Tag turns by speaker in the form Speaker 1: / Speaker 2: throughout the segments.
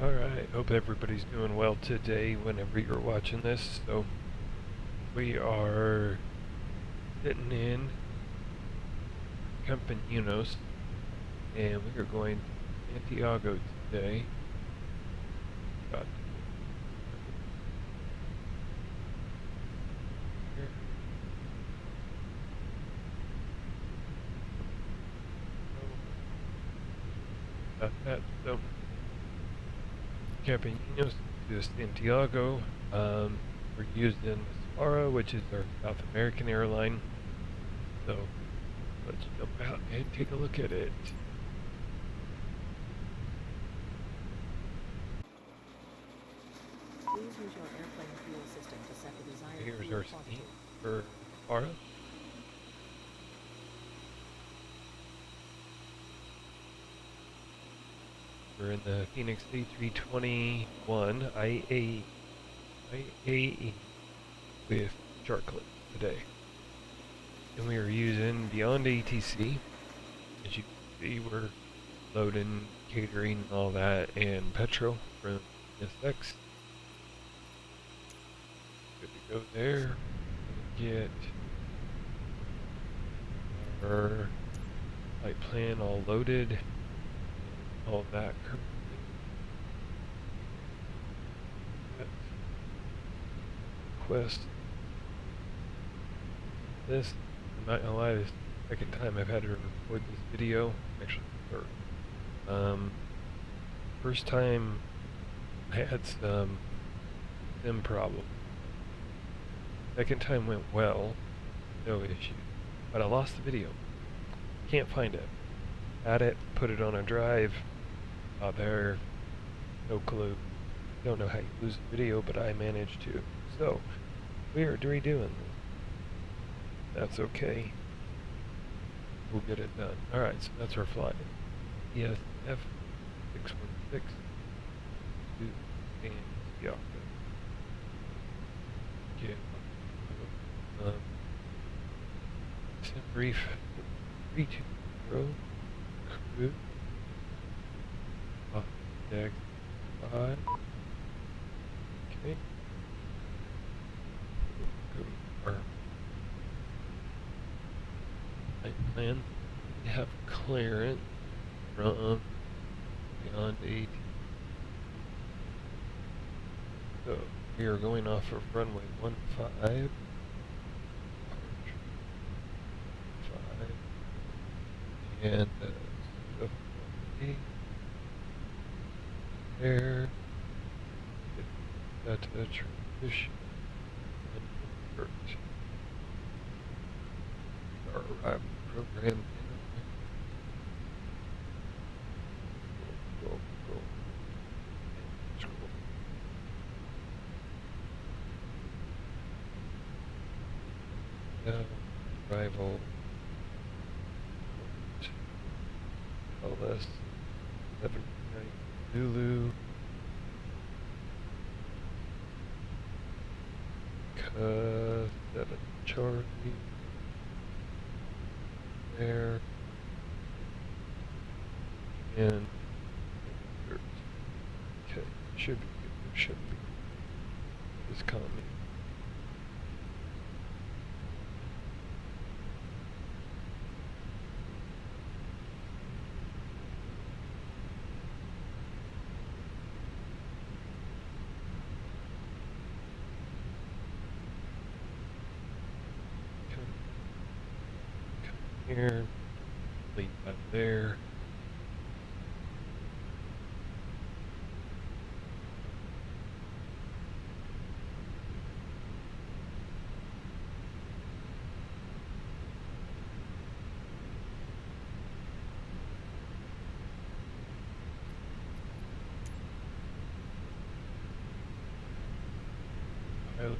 Speaker 1: Alright, hope everybody's doing well today whenever you're watching this. So, we are sitting in Campañunos, and we are going to Santiago today. Got that. So, Campañunos to Santiago. We're using Esfara, which is our South American airline. So let's jump out and take a look at it.
Speaker 2: Please use your airplane fuel system to set the desired
Speaker 1: Here's
Speaker 2: fuel
Speaker 1: our
Speaker 2: quantity.
Speaker 1: seat for Esfara. We're in the Fenix A321 IAE with Sharklets today. And we are using Beyond ATC. As you can see, we're loading, catering, all that, and petrol from SX. Good to go there. Get our flight plan all loaded. All that currently. Request this. I'm not gonna lie, this is the second time I've had to record this video. Actually, third. First time I had some sim problem. Second time went well, no issue. But I lost the video. Can't find it. Add it, put it on a drive. There, no clue. Don't know how you lose the video, but I managed to. So, we are redoing this. That's okay. We'll get it done. Alright, so that's our flight. ESF 616 to Santiago. Okay. Sim brief 320 crew. Deck 5. Okay. Our flight plan. We have clearance from Beyond 8. So we are going off of runway 15. And there, get that transition and convert our arrival program. Go. Scroll. Arrival. LS 79 Zulu. 7 Charlie. There. And okay, should be good. Should be. This coming. Here, leave that there. I'll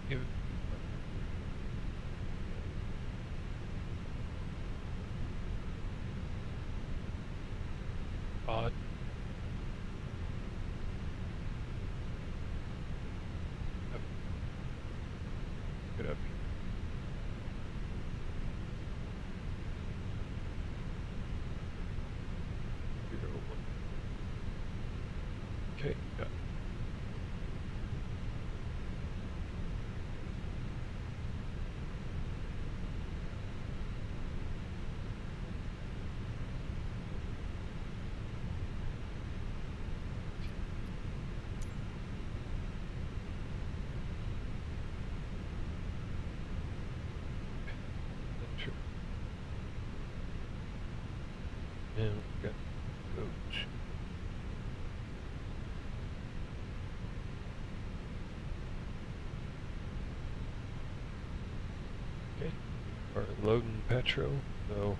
Speaker 1: give it odd. And we've got coach. Okay, we're loading petrol, so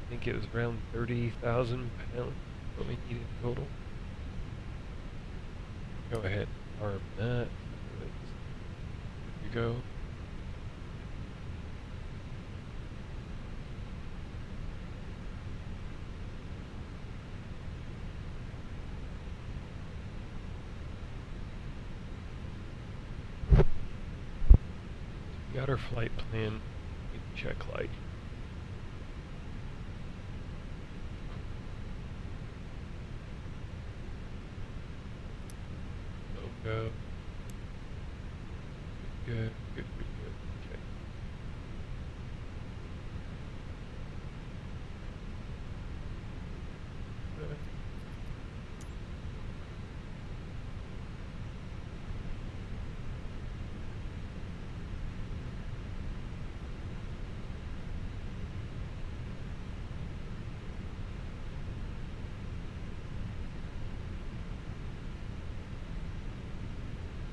Speaker 1: I think it was around 30,000 pounds what we needed total. Go ahead, arm that. Good to go. We got our flight plan. Check light. Logo. Good, good, good, good. Okay. Good.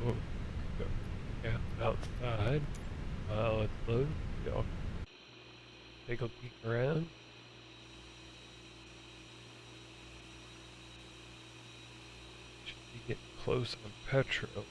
Speaker 1: Oh, go. Yeah, outside. While it's loading, y'all take a peek around. Should be getting close on petrol.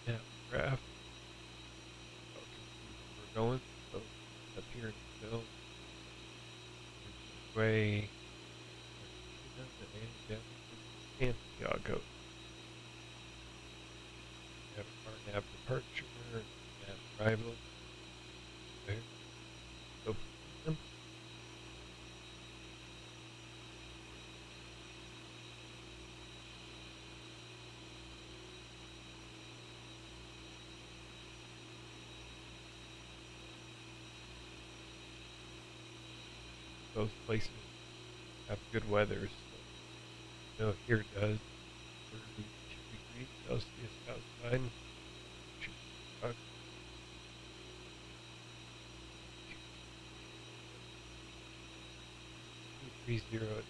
Speaker 1: Yeah, graph. We're going. So up here in the middle. Way. Santiago. We have our nav departure, nav arrival. There. Open them. Both places have good weather, so here it does 32 degrees Celsius outside. Should be about 230 at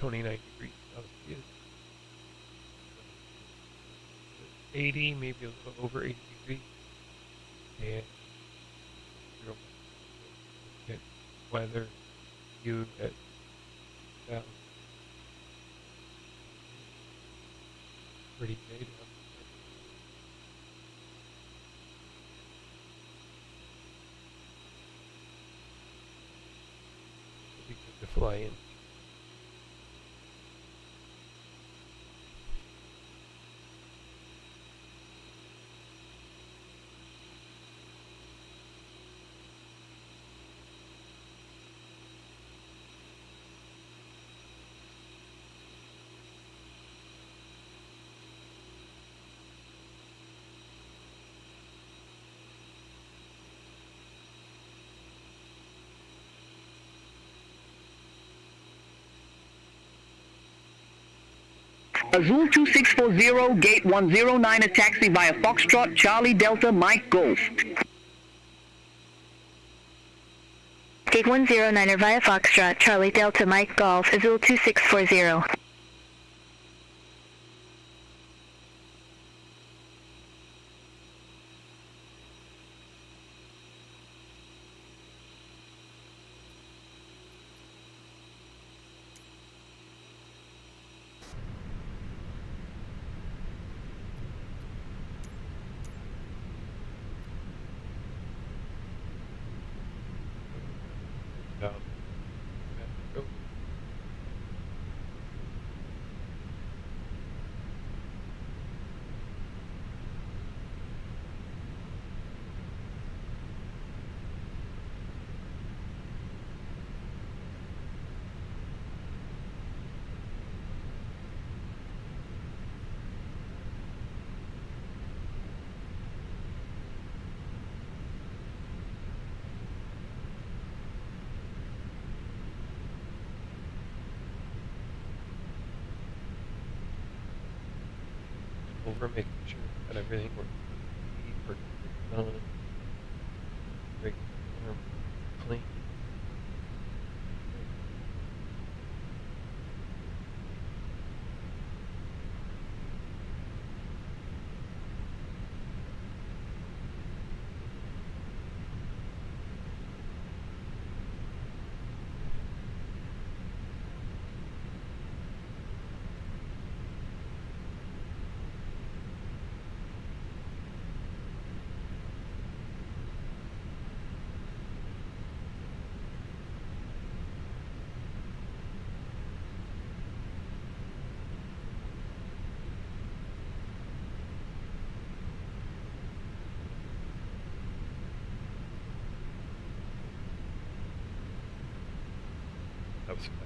Speaker 1: 29 degrees Celsius. 80, maybe a little over 80 degrees. And get weather view at south. Pretty day down there. It'll be good to fly in.
Speaker 3: Azul 2640, gate 109, a taxi via Foxtrot, Charlie Delta, Mike Golf.
Speaker 4: Gate 109 via Foxtrot, Charlie Delta, Mike Golf, Azul 2640.
Speaker 1: over, making sure that everything works on, break arm clean. That was fast.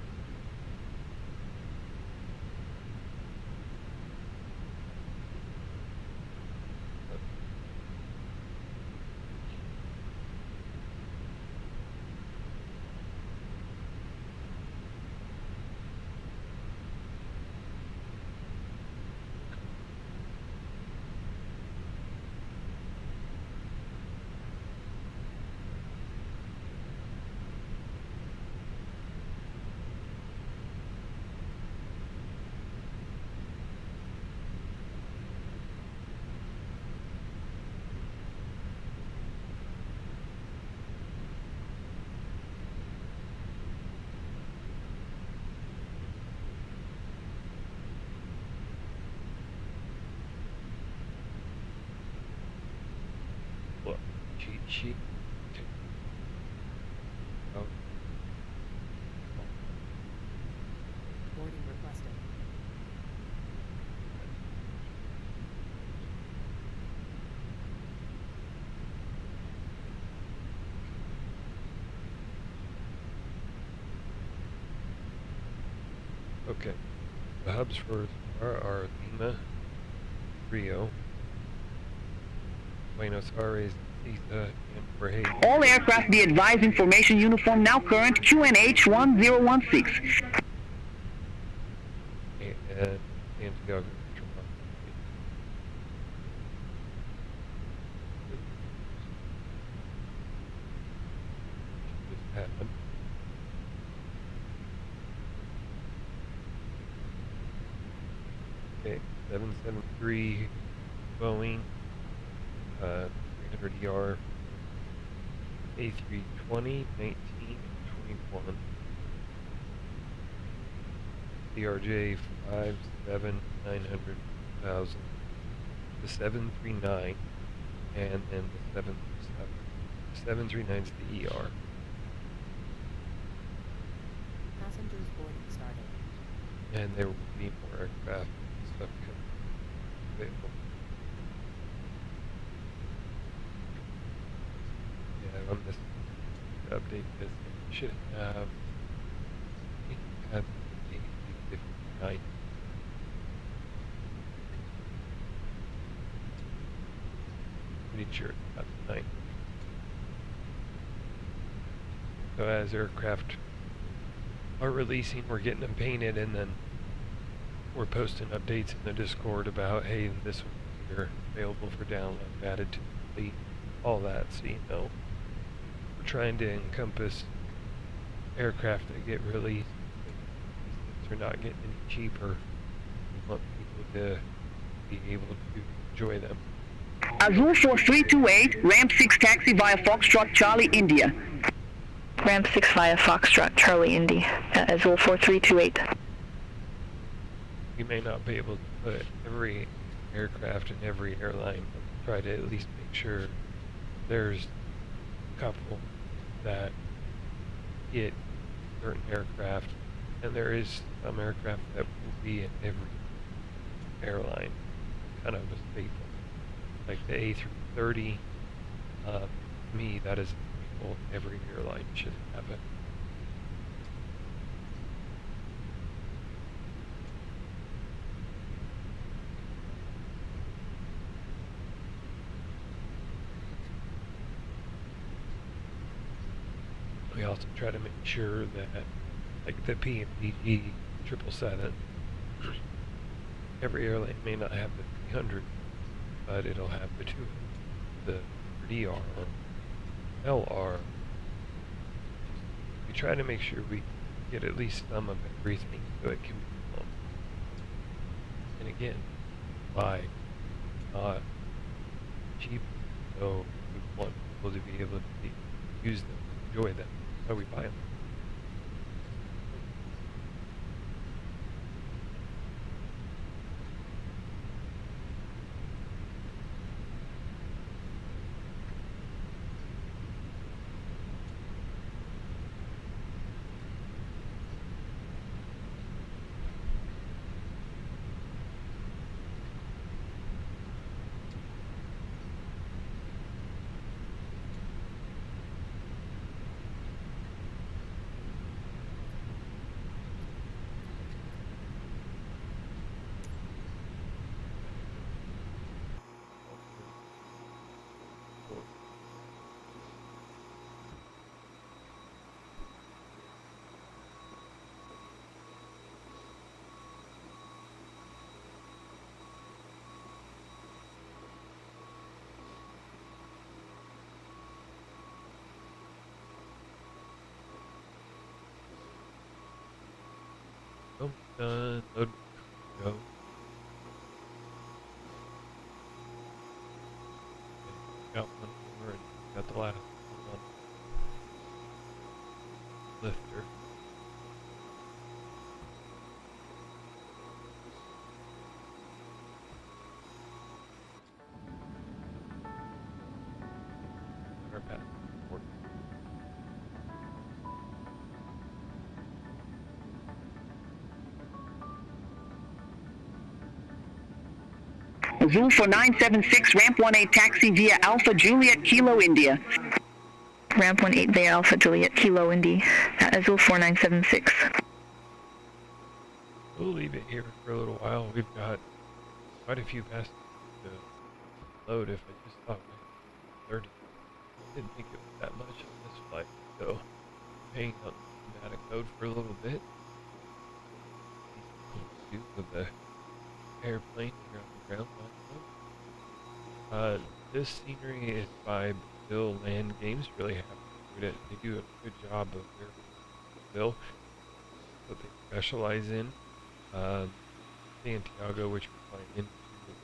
Speaker 1: Look, cheat sheet. Oh,
Speaker 2: Boarding requested.
Speaker 1: okay. The hubs for are Lima, Rio, Buenos Aires, Isa, and Jorge.
Speaker 3: All aircraft be advised information uniform now current QNH 1016.
Speaker 1: And Santiago. Just happened. Okay, 773 Boeing, 300ER, A320, 19, 21. CRJ 57900,000, the 739, and then the 737. The 739 is the ER.
Speaker 2: Passengers boarding started.
Speaker 1: And there will be more aircraft and stuff coming available. Yeah, on this to update this, we should have A359. Pretty sure it's not tonight. So as aircraft are releasing, we're getting them painted, and then we're posting updates in the Discord about, hey, this one's here, available for download, added to the fleet, all that, so you know. We're trying to encompass aircraft that get released. These things are not getting any cheaper. We want people to be able to enjoy them.
Speaker 3: Azul 4328, ramp 6 taxi via Foxtrot Charlie, India.
Speaker 4: Ramp 6 via Foxtrot, Charlie, Indy, Azul 4328.
Speaker 1: We may not be able to put every aircraft in every airline, but try to at least make sure there's a couple that get certain aircraft, and there is some aircraft that will be in every airline, kind of a staple. Like the A330, to me, that is a staple. Every airline should have it. We also try to make sure that, like the PMDG 777, every airline may not have the 300, but it'll have the 200, the DR or LR. We try to make sure we get at least some of everything so it can be flown. And again, buy not cheap, so we want people to be able to use them, enjoy them. So we buy them. Oh, done. Load. Go. Okay, got one more and got the last one on lifter. Our path forward.
Speaker 3: Azul for 976, ramp 18 taxi via Alpha Juliet Kilo India.
Speaker 4: Ramp 18 via Alpha Juliet Kilo Indy at Azul 4976.
Speaker 1: We'll leave it here for a little while. We've got quite a few passengers to load. If I just thought we had 30, didn't think it was that much on this flight. So, hanging out in pneumatic mode for a little bit. View of the airplane here on the ground. This scenery is by Brazil Land Games. Really happy with it. They do a good job of their Brazil. What they specialize in. Santiago, which we're flying into,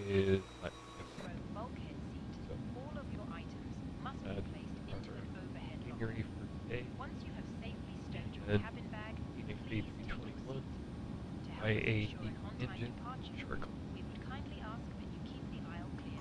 Speaker 1: is LatinVFR.
Speaker 2: Bulkhead seat.
Speaker 1: So,
Speaker 2: All of your items must be placed into an overhead
Speaker 1: scenery
Speaker 2: locker.
Speaker 1: for today.
Speaker 2: Once you have safely stowed your
Speaker 1: And
Speaker 2: cabin bag,
Speaker 1: Phoenix
Speaker 2: please take your
Speaker 1: A321,
Speaker 2: seat. To help us
Speaker 1: IAE
Speaker 2: ensure an on-time
Speaker 1: engine,
Speaker 2: departure,
Speaker 1: Sharklets.
Speaker 2: we would kindly ask that you keep the aisle clear.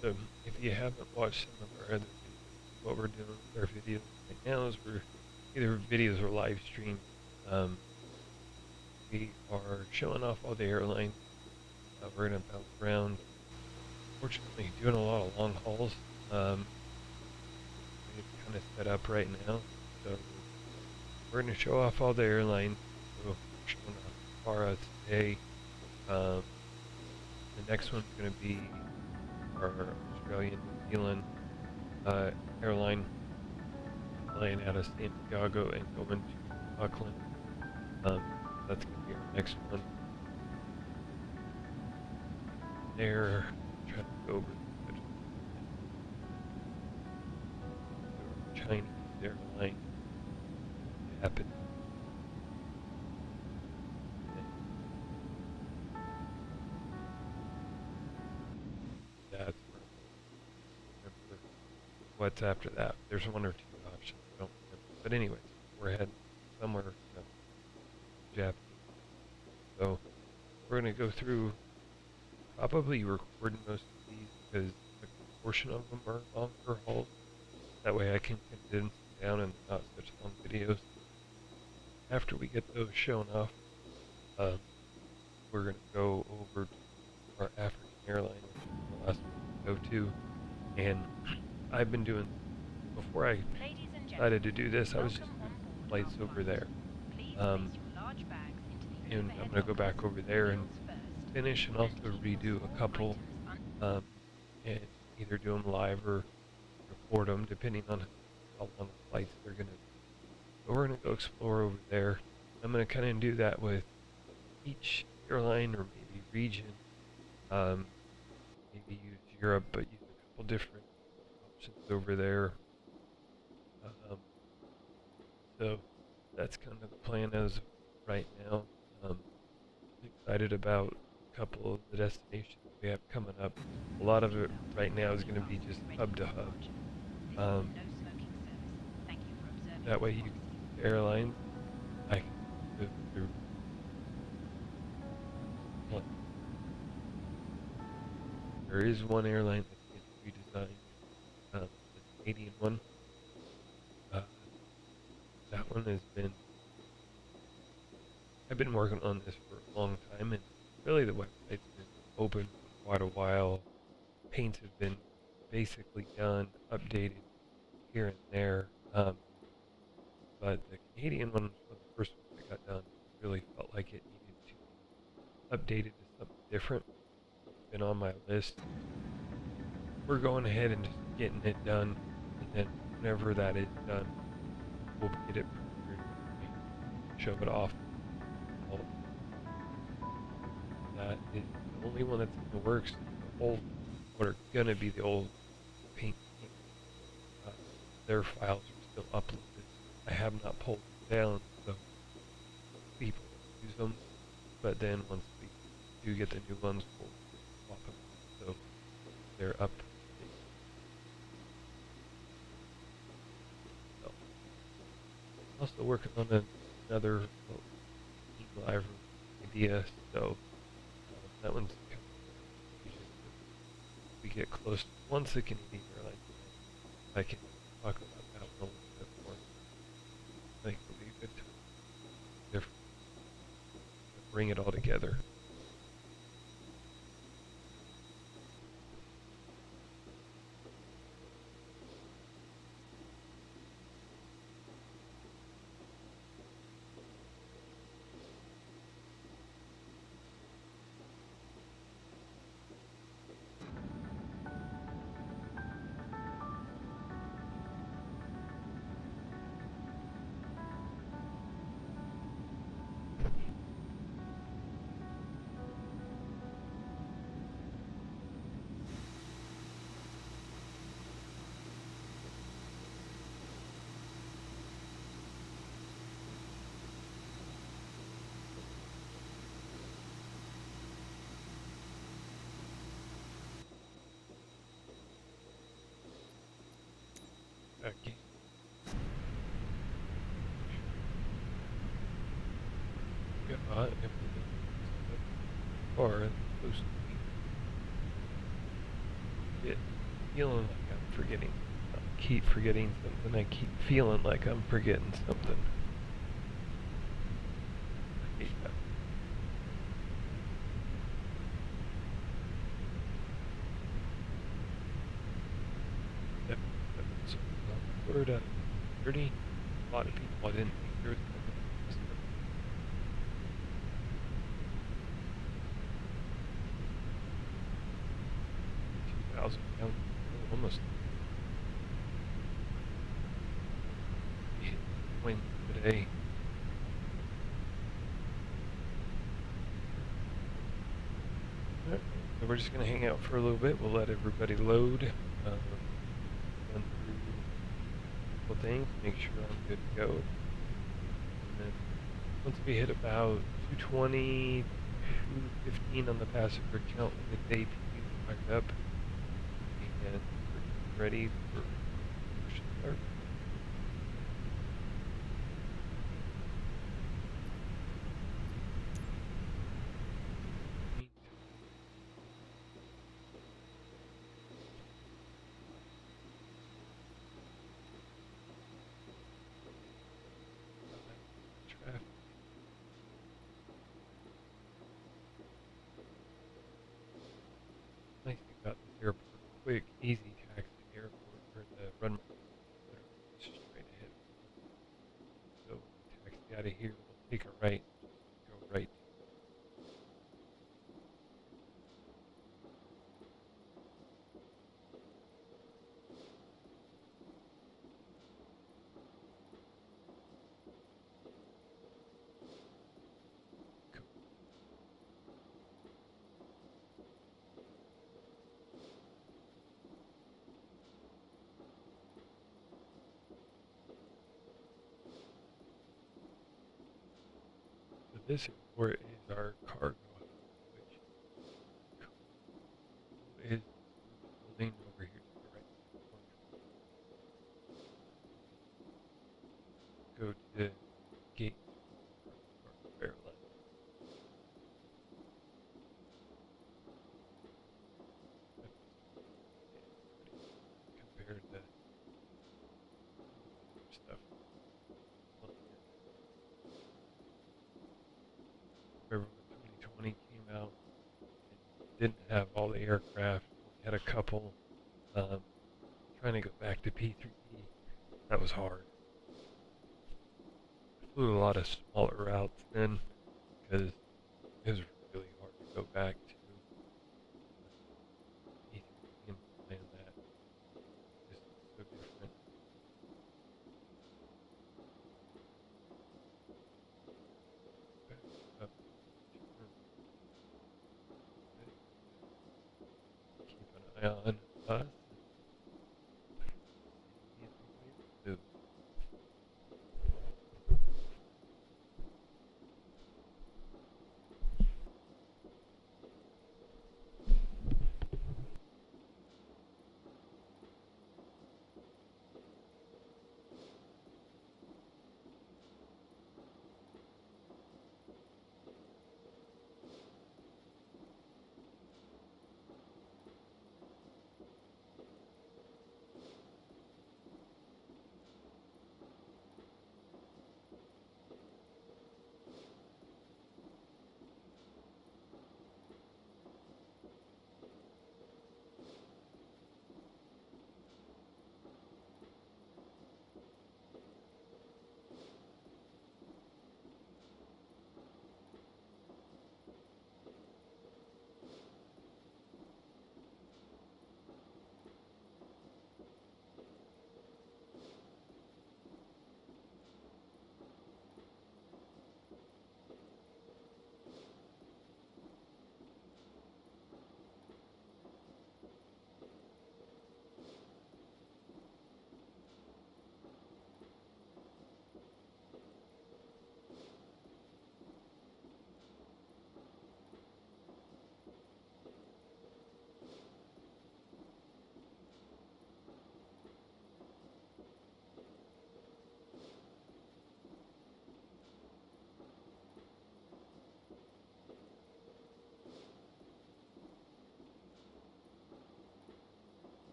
Speaker 1: So if you haven't watched some of our other videos, what we're doing with our videos right now is we're either videos or live streams. We are showing off all the airlines. We're going to bounce around. Fortunately, doing a lot of long hauls. It's kind of set up right now. So we're going to show off all the airlines. So we're showing off Esfara today. The next one's going to be our Australian New Zealand airline flying out of Santiago and going to Auckland. That's going to be our next one. There, trying to go over the Chinese airline happened. That's where what's after that. There's one or two options. I don't remember. But anyways, we're heading somewhere Japanese. So we're going to go through, probably record most of these because a portion of them are longer hauls. That way I can condense them down and not such long videos. After we get those shown off, we're going to go over to our African airline, which is the last one to go to. And I've been doing, before I decided to do this, I was just doing flights over there. And I'm going to go back over there and finish and also redo a couple, and either do them live or record them, depending on how long the flights they're going to be. So we're going to go explore over there. I'm going to kind of do that with each airline or maybe region. Maybe use Europe, but use a couple different options over there. So that's kind of the plan as of right now. I'm excited about a couple of the destinations we have coming up. A lot of it right now is going to be just hub to hub. That way you can see the airlines. I can go through. There is one airline that gets redesigned, the Canadian one. That one has been, I've been working on this for a long time, and really the website's been open for quite a while. Paints have been basically done, updated here and there. But the Canadian one was the first one that got done. Really felt like it needed to be updated to something different. It's been on my list. We're going ahead and just getting it done, and then whenever that is done, we'll get it prepared and show it off. That is the only one that's in the works. The old, what are gonna be the old paint team, their files are still uploaded. I have not pulled them down, so people use them. But then once we do get the new ones, we'll swap them, so they're up. So, also working on another live idea, so that one's we get close. Once the Canadian airline, I can talk about that one a little bit more. I think it'll be a good time to bring it all together. Okay. Got everything or supposed to be. forget, feeling like I'm forgetting. I keep forgetting something. I keep feeling like I'm forgetting something. I hate that. That was a word out of 30. A lot of people I didn't think there was going to be this stuff. 2,000 pounds, almost. Win today. Alright, so we're just going to hang out for a little bit. We'll let everybody load. Run through a couple things, make sure I'm good to go. And then once we hit about 220, 215 on the passenger count, we'll get the APU fired up. And we're ready for push start. Traffic. Nice thing about this airport, quick, easy taxi airport, or the runway literally just straight ahead. So when we taxi out of here, we'll take a right, just go right to cool. So this airport is our cargo hub, which is this huge building over here to the right corner. Go to the gates for our cargo airline. That is pretty compared to some of the other stuff flying in. Remember when 2020 came out and didn't have all the aircraft, only had a couple. Um, Trying to go back to P3E, that was hard. I flew a lot of smaller routes then because it was really hard to go back to P3E and flying that. It just looks so different. Back up, turn. Keep an eye on us and see if anybody else moves.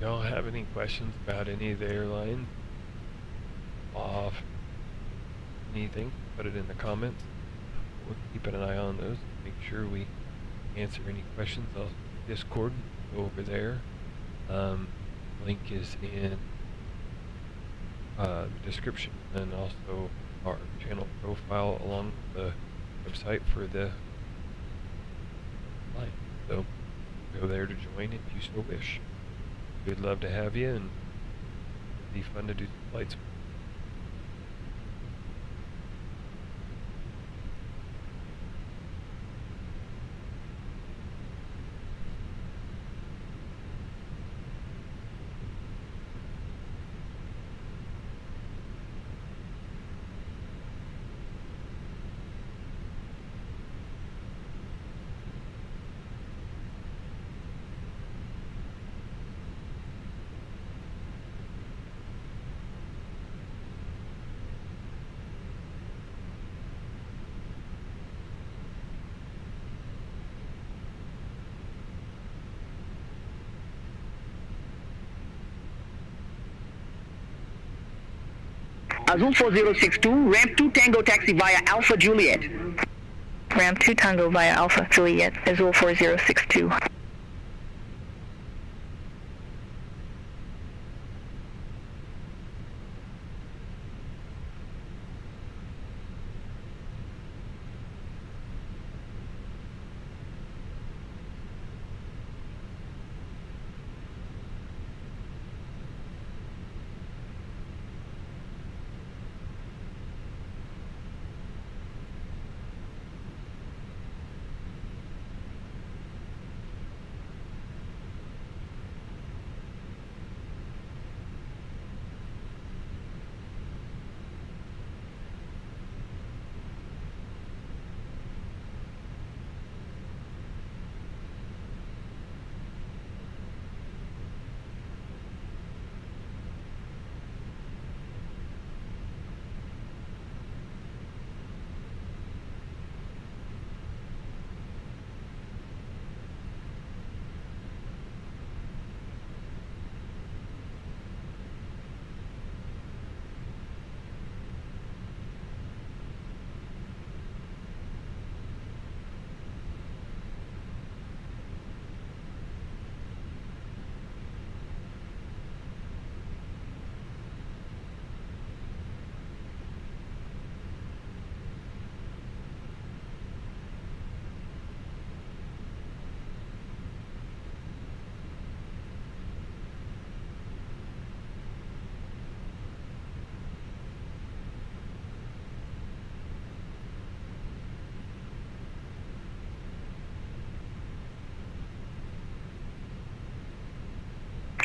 Speaker 1: y'all have any questions about any of the airlines, off, anything, put it in the comments. We'll keep an eye on those. Make sure we answer any questions. I'll Discord over there. Link is in the description, and also our channel profile along with the website for the line. So go there to join if you so wish. We'd love to have you, and it'd be fun to do some flights.
Speaker 3: Azul 4062, ramp 2 Tango taxi via Alpha Juliet.
Speaker 4: Ramp 2 Tango via Alpha Juliet, Azul 4062.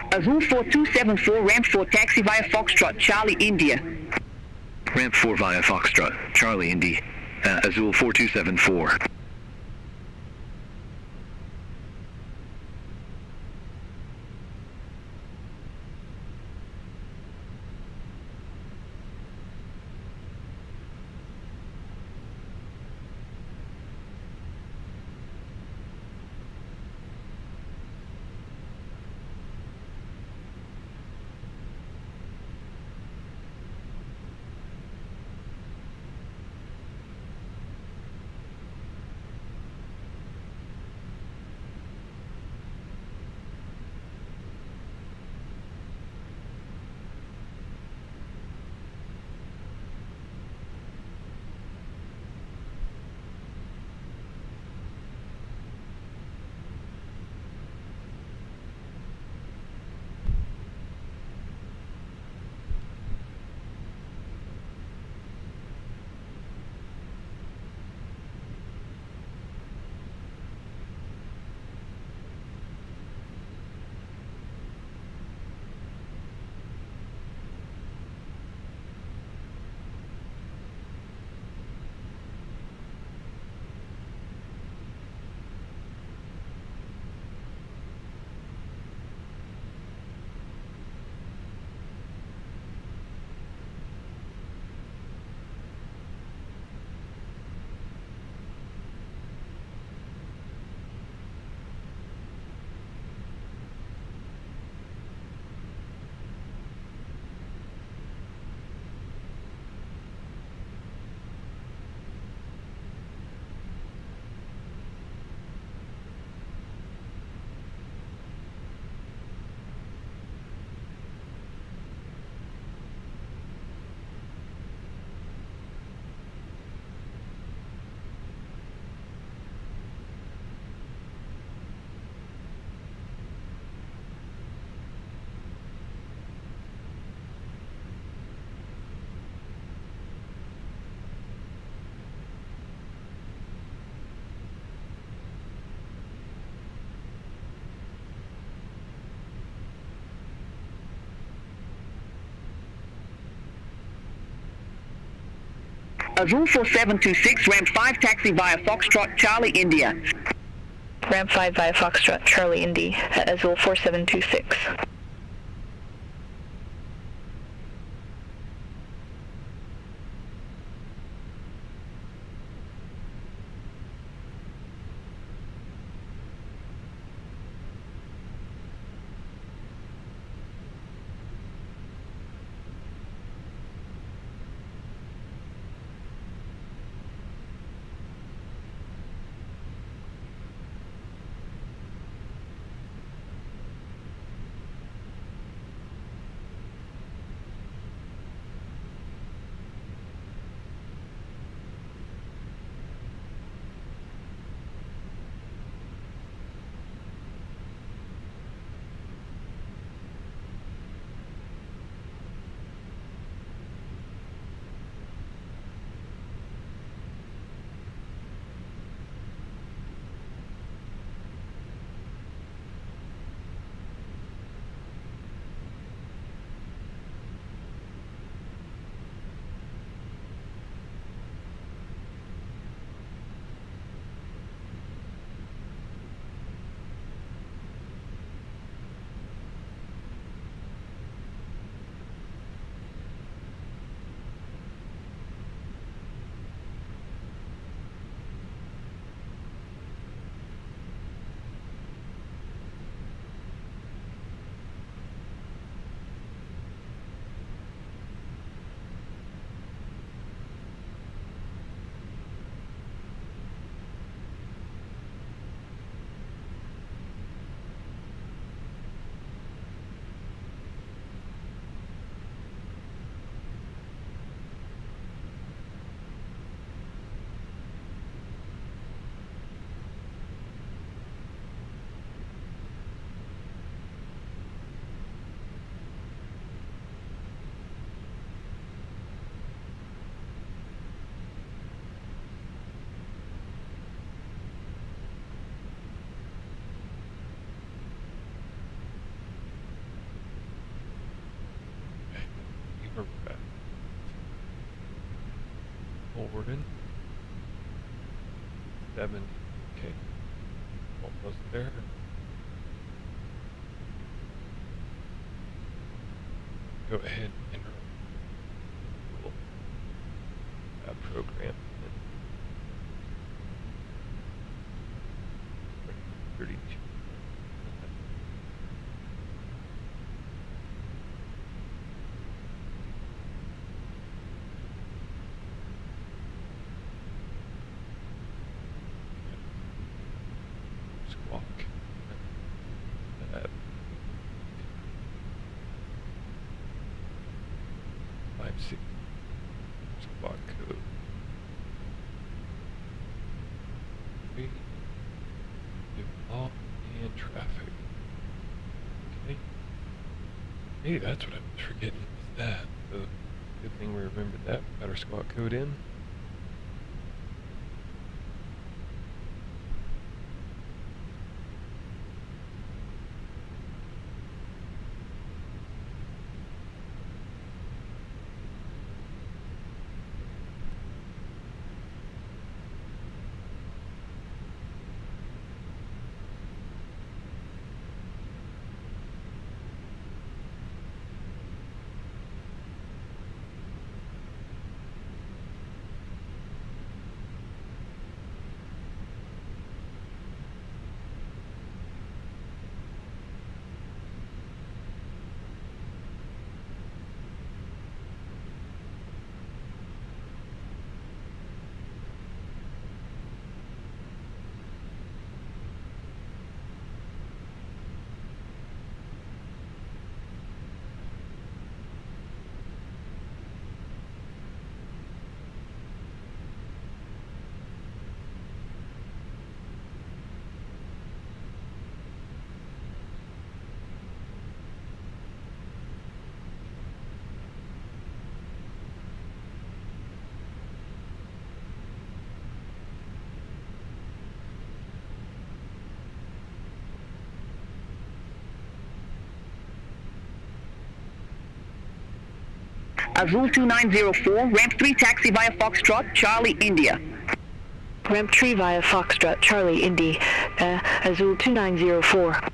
Speaker 3: Azul 4274, ramp 4 taxi via Foxtrot, Charlie, India.
Speaker 5: Ramp 4 via Foxtrot, Charlie, Indy, Azul 4274.
Speaker 3: Azul 4726, ramp 5 taxi via Foxtrot, Charlie, India.
Speaker 4: Ramp 5 via Foxtrot, Charlie, Indy, at Azul 4726.
Speaker 1: We're back. Forwarded. 7. Okay. Almost there. Go ahead and roll that program. 32. Squawk. 5-6. Squawk code. 3. All and traffic. Okay. Hey, that's what I was forgetting. Was that? So, good thing we remembered that. Got our squawk code in.
Speaker 3: Azul 2904, ramp 3 taxi via Foxtrot, Charlie, India.
Speaker 4: Ramp 3 via Foxtrot, Charlie, Indy, Azul 2904.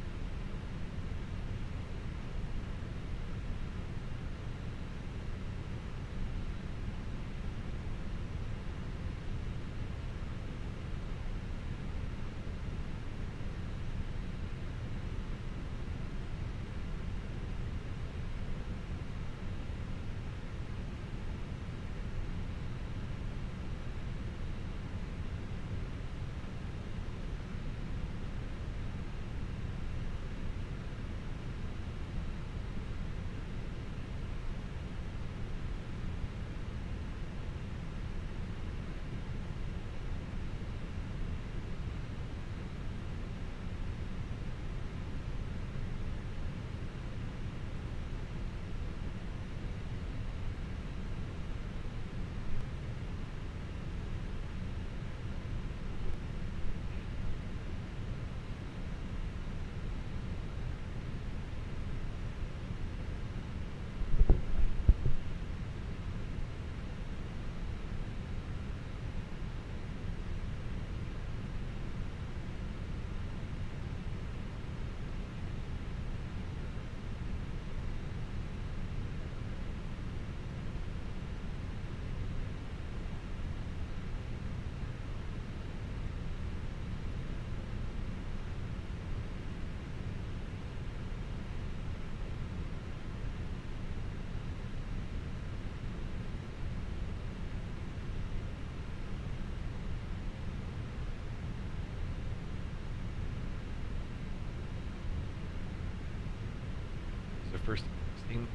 Speaker 1: The first thing,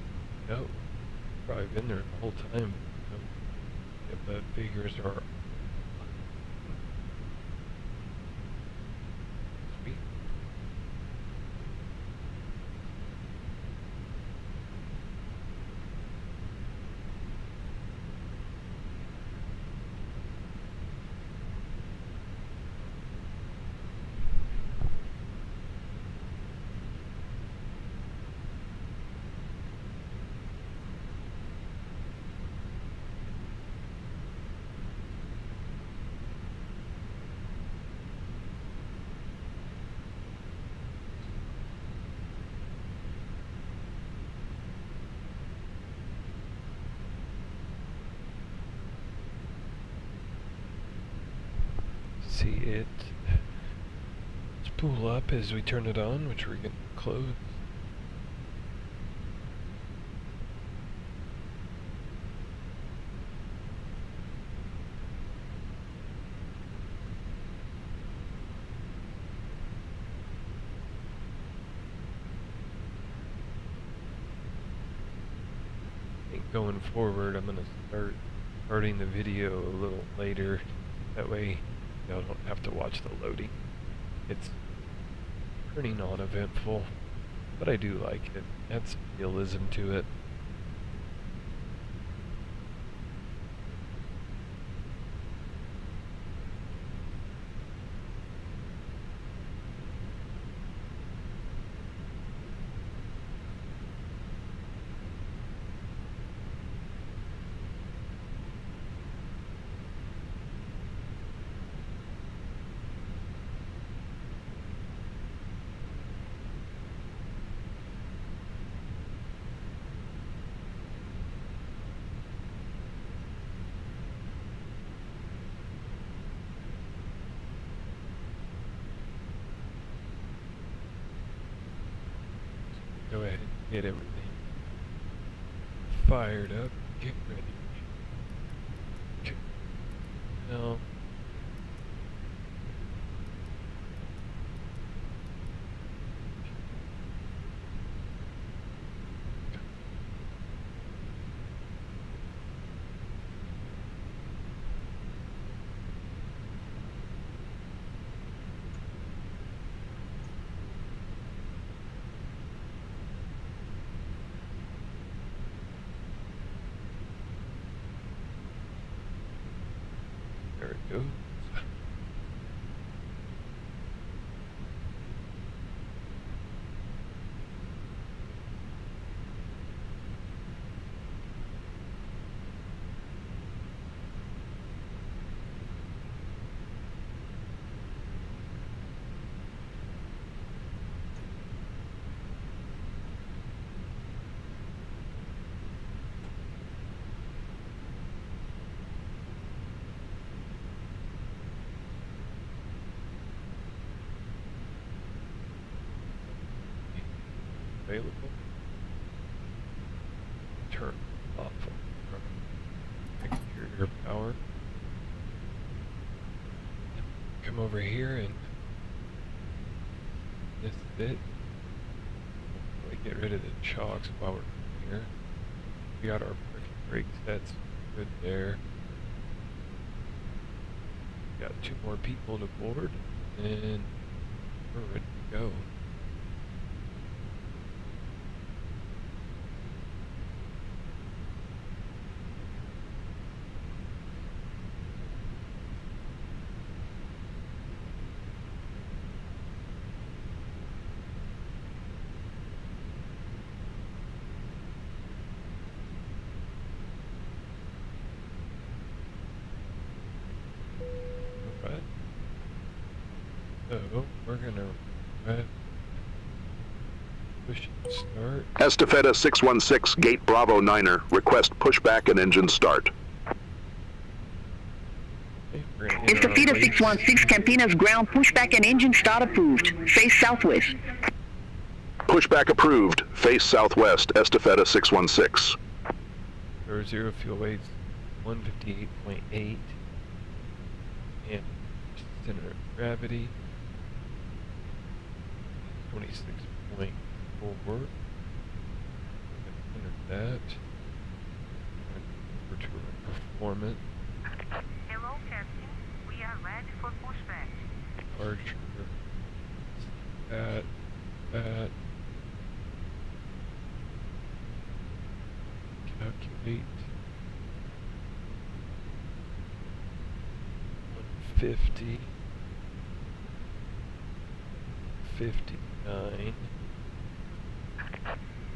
Speaker 1: no, probably been there the whole time. If the figures are sweet. See it. Let's pull up as we turn it on, which we're getting close. I think going forward, I'm gonna starting the video a little later. That way, y'all don't have to watch the loading. It's pretty non-eventful, but I do like it. Adds some realism to it. Go ahead and get everything fired up. Get ready. Okay. Now, there it goes. available. Turn off exterior power. Come over here and this bit. Like get rid of the chocks while we're here. We got our parking brake sets good there. Got 2 more people to board, and we're ready to go. Alright. So, we're gonna push start.
Speaker 6: Estafeta 616, Gate Bravo 9er, request pushback and engine start.
Speaker 1: Okay, we're gonna enter our
Speaker 3: Estafeta
Speaker 1: weights.
Speaker 3: 616, Campinas ground, pushback and engine start approved. Face southwest.
Speaker 6: Pushback approved. Face southwest, Estafeta 616.
Speaker 1: 00 fuel weights 158.8 and center of gravity 26.4. Enter that. Over to our performance.
Speaker 2: Hello, Captain. We are ready for pushback.
Speaker 1: Departure. That. Calculate. 150. 59.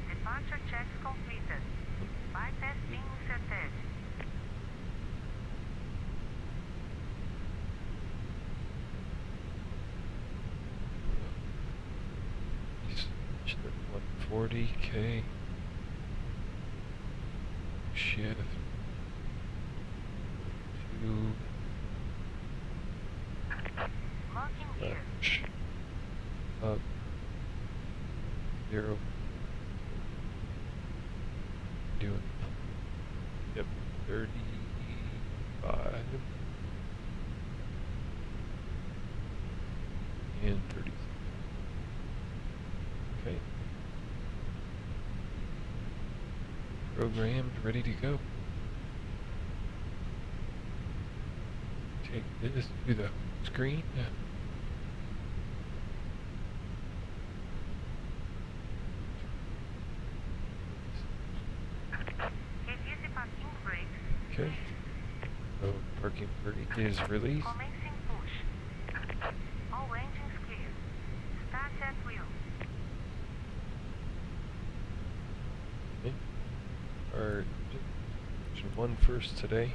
Speaker 2: Departure checks completed. Bypass being inserted.
Speaker 1: Switch to 140K. Shift to
Speaker 2: Locking gear.
Speaker 1: launch. Up 0. Doing. Yep, 35. And 30. Okay. Programmed, ready to go. Take this to the screen.
Speaker 2: Release parking brakes.
Speaker 1: Okay. So parking brake is released.
Speaker 2: Commencing push. All engines clear. Start at wheel.
Speaker 1: Okay. Our engine 1 first today.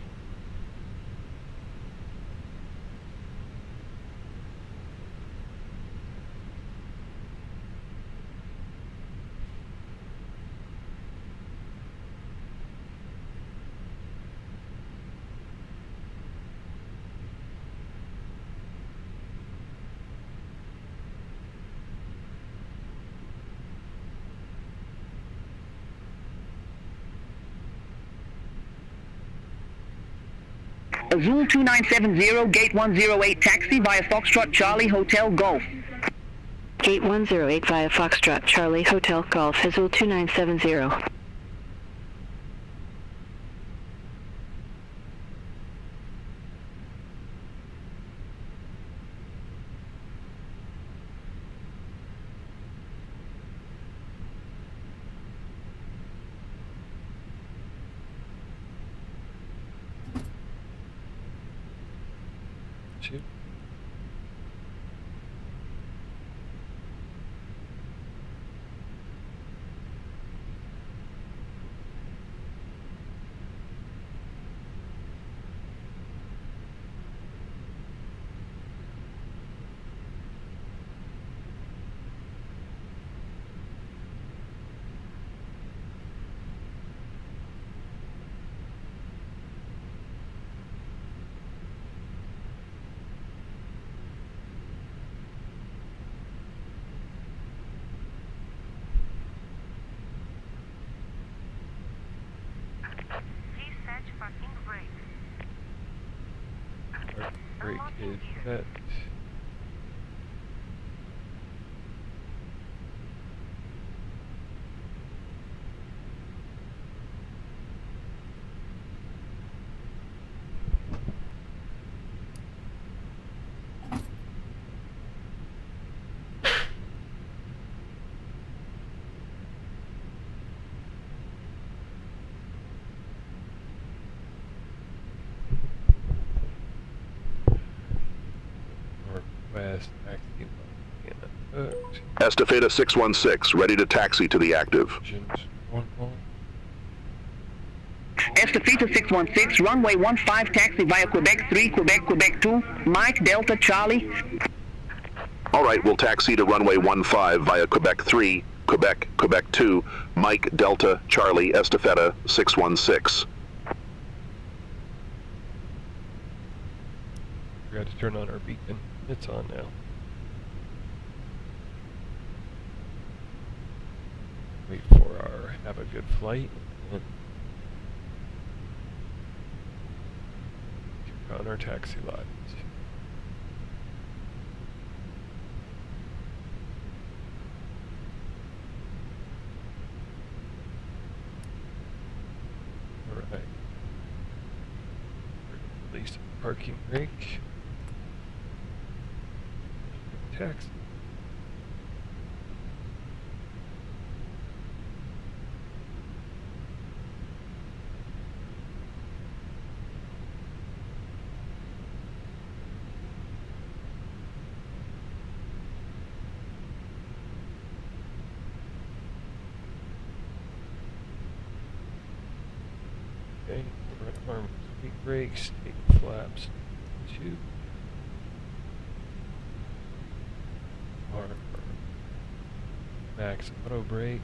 Speaker 3: Azul 2970, Gate 108 taxi via Foxtrot Charlie Hotel Golf.
Speaker 4: Gate 108 via Foxtrot, Charlie, Hotel Golf, Azul 2970.
Speaker 1: Two. is that Northwest taxi line booked.
Speaker 6: Estafeta 616, ready to taxi to the active.
Speaker 1: Engines normal.
Speaker 3: Estafeta 616, runway 15 taxi via Quebec 3, Quebec 2, Mike Delta Charlie.
Speaker 6: All right, we'll taxi to runway 15 via Quebec 3, Quebec 2, Mike Delta Charlie Estafeta 616.
Speaker 1: Forgot to turn on our beacon. It's on now. Wait for our have a good flight. And turn on our taxi lights. Alright. Release the parking brake. Taxi. Okay, right arm speed brakes, take flaps 2. Max auto brake.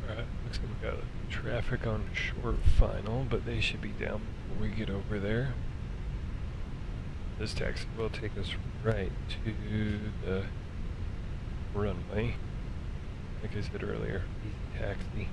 Speaker 1: Alright, looks like we got traffic on short final, but they should be down before we get over there. This taxi will take us right to the runway. Like I said earlier, easy taxi.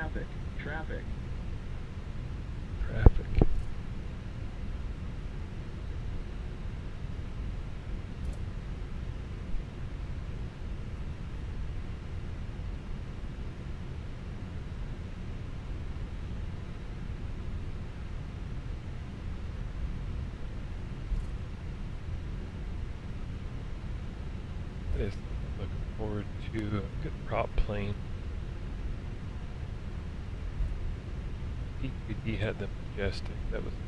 Speaker 1: Traffic. Is looking forward to a good prop plane. PQD had the Majestic. That was a good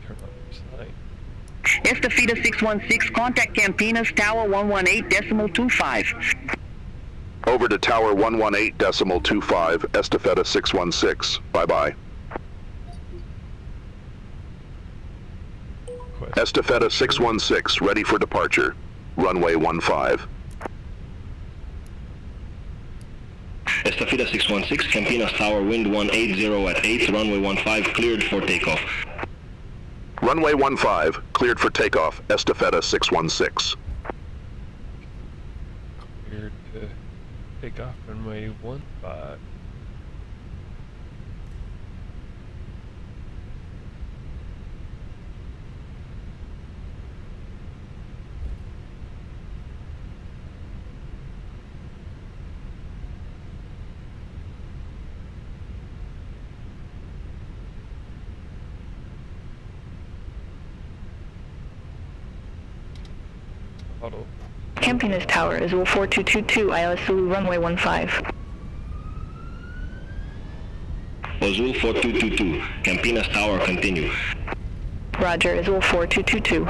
Speaker 1: time. Turn on your side.
Speaker 3: Estafeta 616, contact Campinas Tower 118.25.
Speaker 6: Over to Tower 118.25, Estafeta 616. Bye-bye. Estafeta 616, ready for departure. Runway 15.
Speaker 5: Estafeta 616, Campinas Tower, wind 180 at 8, runway 15, cleared for takeoff.
Speaker 6: Runway 15, cleared for takeoff, Estafeta 616.
Speaker 1: Cleared to take off runway 15. Auto.
Speaker 4: Campinas Tower, Azul 4222, ILS Zulu runway 15.
Speaker 5: Azul 4222, Campinas Tower, continue.
Speaker 4: Roger, Azul 4222.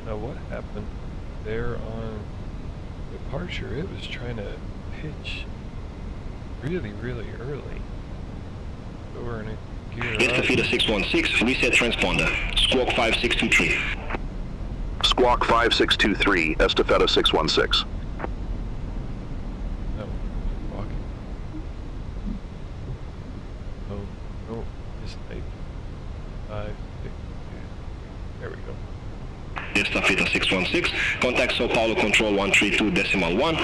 Speaker 1: Know what happened there on departure. It was trying to pitch really early. So we're in a gear up.
Speaker 5: Estafeta 616, reset transponder, squawk 5623.
Speaker 6: Squawk 5623, Estafeta 616.
Speaker 1: No, walking. No, just like 5, 6, 2, 3. There we go.
Speaker 5: Estafeta 616, contact Sao Paulo Control 132.1.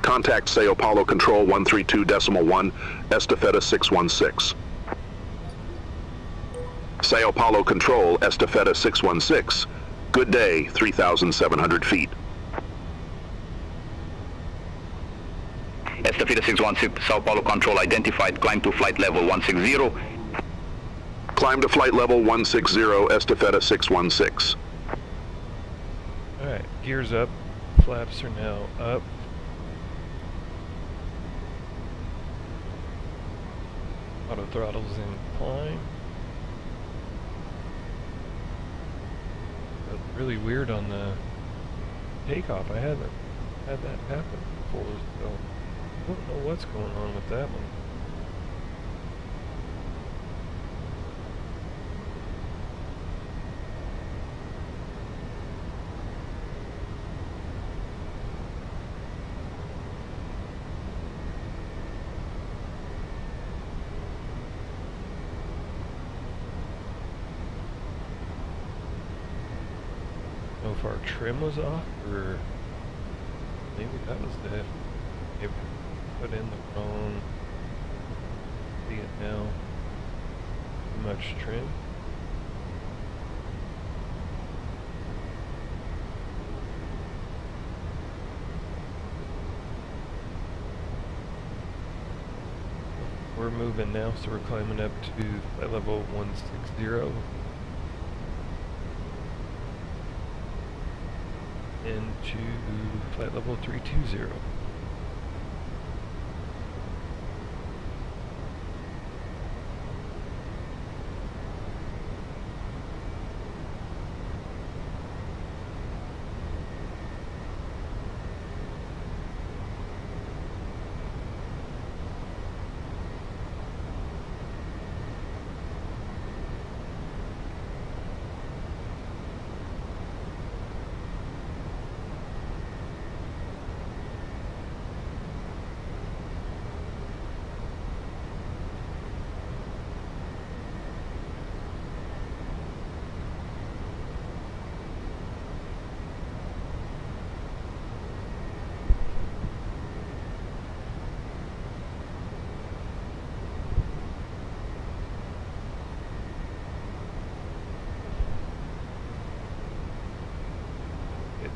Speaker 6: Contact Sao Paulo Control 132.1, Estafeta 616. Sao Paulo Control, Estafeta 616. Good day, 3,700 feet.
Speaker 7: Estafeta 616, Sao Paulo Control identified, climb to flight level 160.
Speaker 6: Climb to flight level 160, Estafeta 616.
Speaker 1: Alright, gears up. Flaps are now up. Auto throttles in climb. That's really weird on the takeoff. I haven't had that happen before, so I don't know what's going on with that one. I don't know if our trim was off, or maybe that was it. Maybe we put in the wrong. See it now. Too much trim. We're moving now, so we're climbing up to flight level 160. Into flight level 320.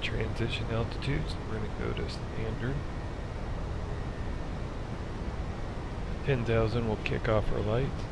Speaker 1: transition altitude, so we're going to go to standard. 10,000 will kick off our lights.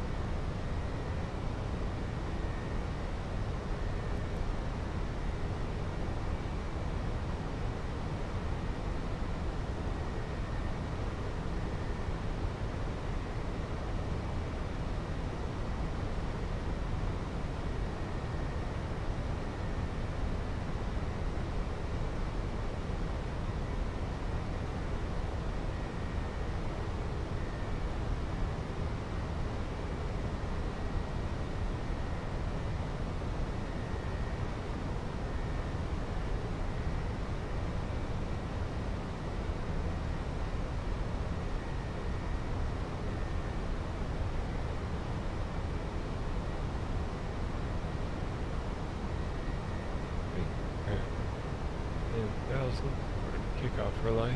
Speaker 1: Kick off our light.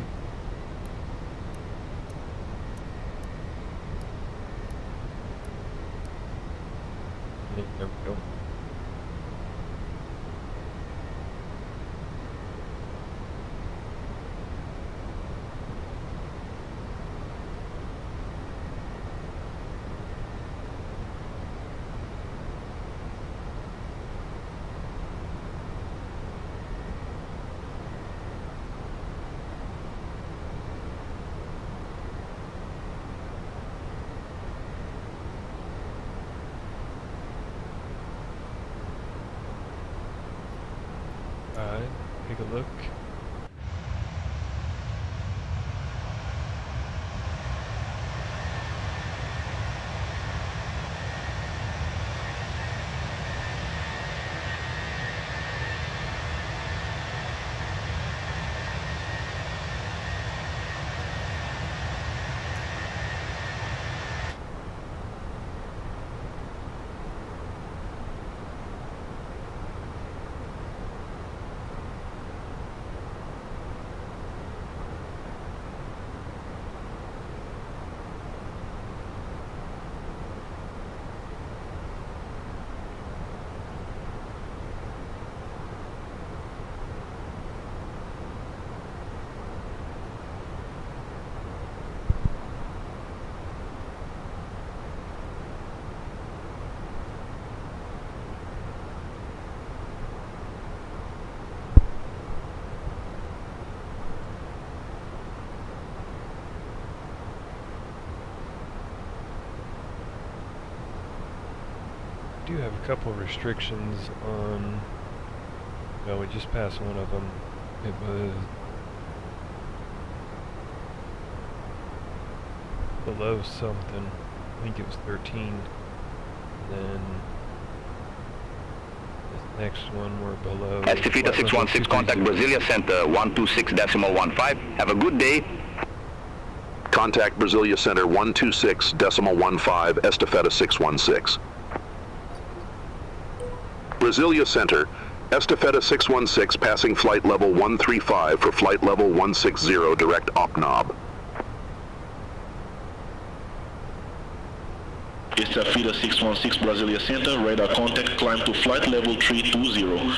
Speaker 1: There we go. Take a look. Do have a couple of restrictions on, no, we just passed one of them. It was below something, I think it was 13, and then this next one we're below.
Speaker 7: Esfara 616, contact Brasilia Center 126.15. Have a good day.
Speaker 6: Contact Brasilia Center 126.15, Estafeta 616. Brasilia Center, Estafeta 616 passing flight level 135 for flight level 160 direct op knob.
Speaker 8: Estafeta 616 Brasilia Center, radar contact, climb to flight level 320.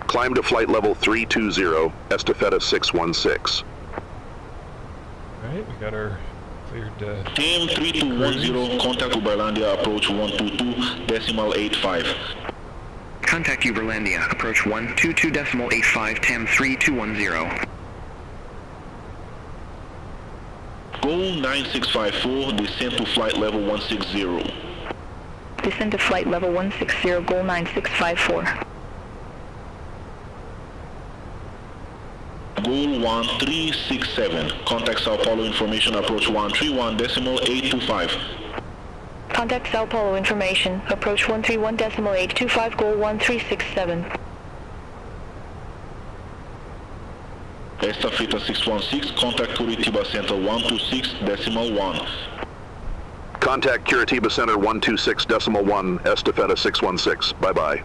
Speaker 6: Climb to flight level 320, Estafeta 616.
Speaker 1: Alright, we got our cleared
Speaker 8: Team 3210, contact Uberlandia, approach 122.85.
Speaker 5: Contact Uberlandia, approach 122.85, TAM 3210.
Speaker 8: Goal 9654, descend to flight level 160.
Speaker 4: Descend to flight level 160, goal 9654.
Speaker 8: Goal 1367, contact Sao Paulo information, approach 131.825.
Speaker 4: Contact Sao Paulo information, approach 131.825, goal 1367.
Speaker 8: Estafeta 616, contact Curitiba Center 126.1.
Speaker 6: Contact Curitiba Center 126.1, Estafeta 616. Bye-bye.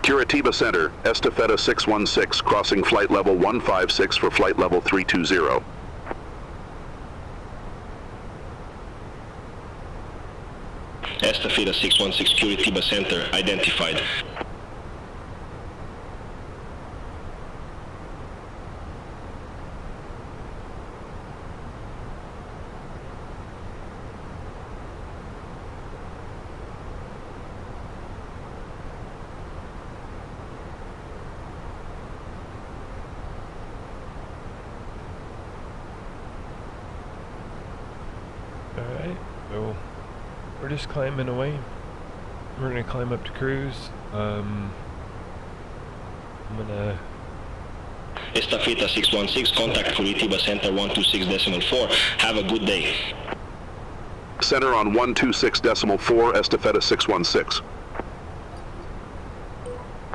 Speaker 6: Curitiba Center, Estafeta 616, crossing flight level 156 for flight level 320.
Speaker 9: Estafeta 616, Curitiba Center, identified.
Speaker 1: So we're just climbing away. We're gonna climb up to cruise. I'm gonna.
Speaker 8: Estafeta 616, contact Curitiba Center 126.4. Have a good day.
Speaker 6: Center on 126.4, Estafeta 616.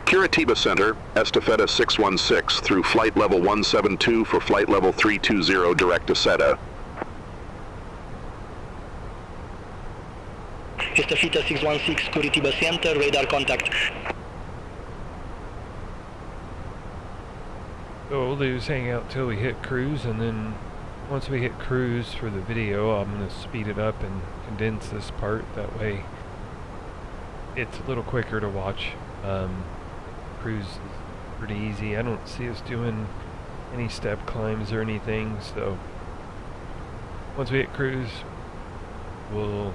Speaker 6: Curitiba Center, Estafeta 616, through flight level 172 for flight level 320 direct to SETA.
Speaker 9: Estafeta 616, Curitiba Center, radar contact.
Speaker 1: So what we'll do is hang out till we hit cruise, and then once we hit cruise for the video, I'm going to speed it up and condense this part. That way it's a little quicker to watch. Cruise is pretty easy. I don't see us doing any step climbs or anything, so once we hit cruise, we'll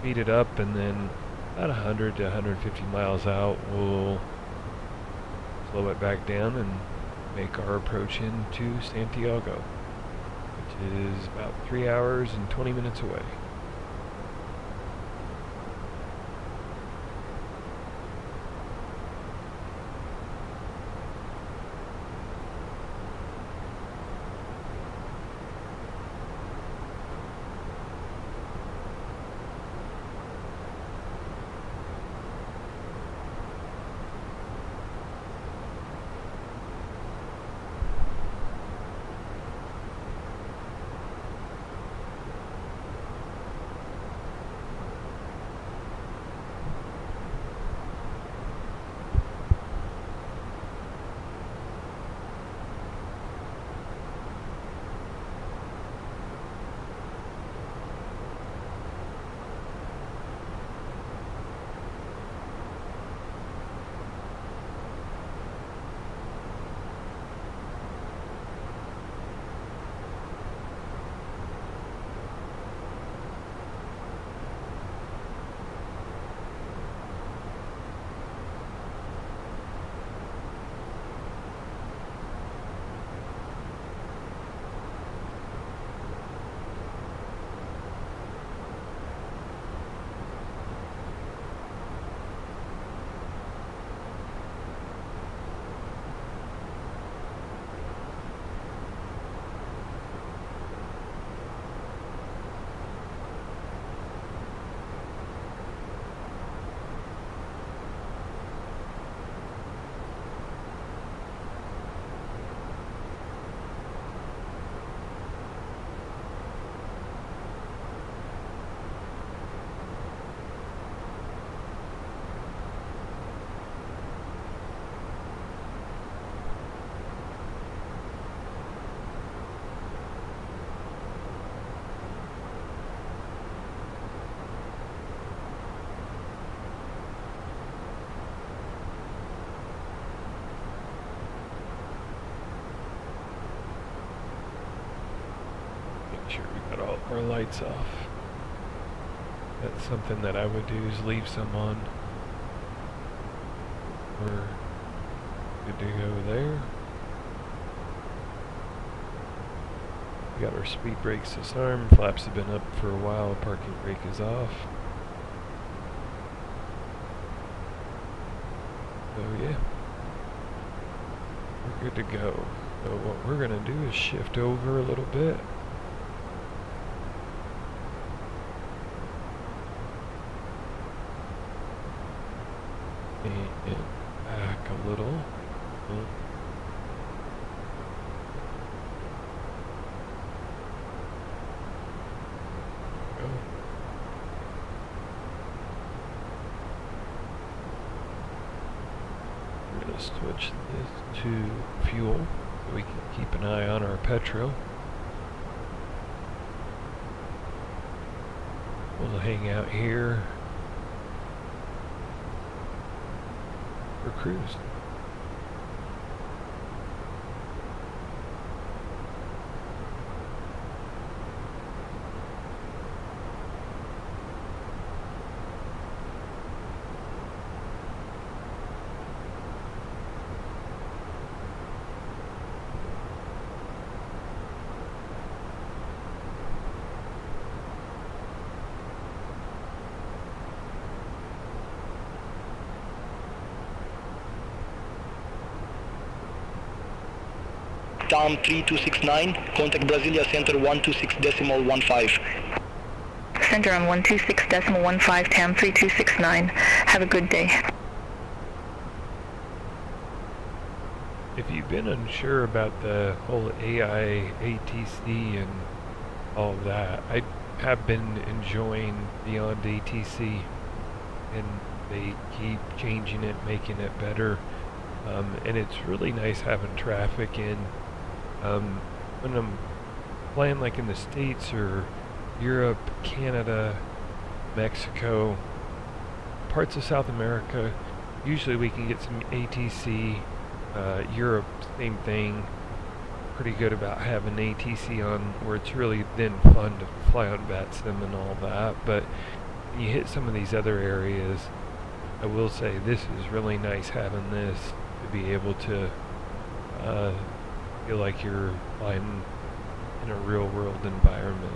Speaker 1: speed it up, and then about 100 to 150 miles out, we'll slow it back down and make our approach into Santiago, which is about 3 hours and 20 minutes away. Make sure we got all our lights off. That's something that I would do, is leave some on. We're good to go there. We got our speed brakes disarmed, flaps have been up for a while, parking brake is off. So yeah, we're good to go. So what we're gonna do is shift over a little bit. And back a little. Go. We're going to switch this to fuel so we can keep an eye on our petrol. We'll hang out here for cruise.
Speaker 9: TAM 3269, contact Brasilia Center 126.15.
Speaker 4: Center on 126.15, TAM 3269. Have a good day.
Speaker 1: If you've been unsure about the whole AI, ATC, and all of that, I have been enjoying Beyond ATC, and they keep changing it, making it better, and it's really nice having traffic in. When I'm flying like in the States or Europe, Canada, Mexico, parts of South America, usually we can get some ATC. Europe, same thing. Pretty good about having ATC on, where it's really then fun to fly on VATSIM and all that. But when you hit some of these other areas, I will say this is really nice having this to be able to feel like you're flying in a real world environment.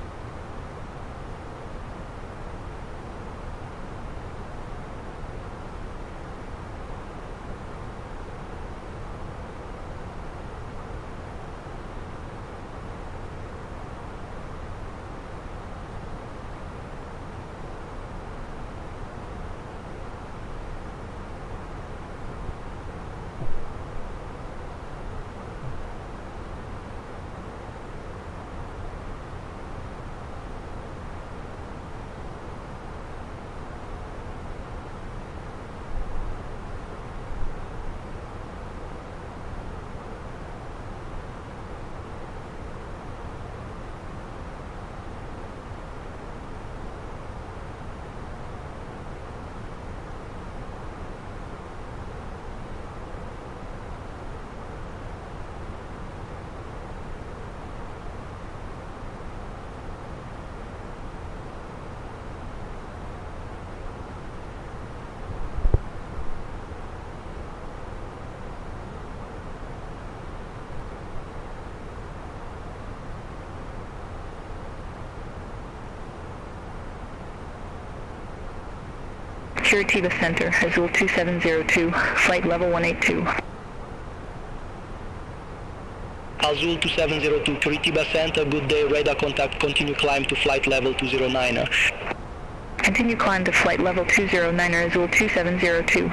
Speaker 4: Curitiba Center, Azul 2702, flight level 182.
Speaker 9: Azul 2702, Curitiba Center, good day, radar contact, continue climb to flight level 209er.
Speaker 4: Continue climb to flight level 209er, Azul 2702.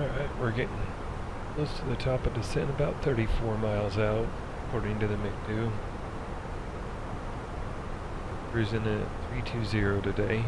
Speaker 1: Alright, we're getting close to the top of descent, about 34 miles out, according to the McDo. Cruising at 320 today.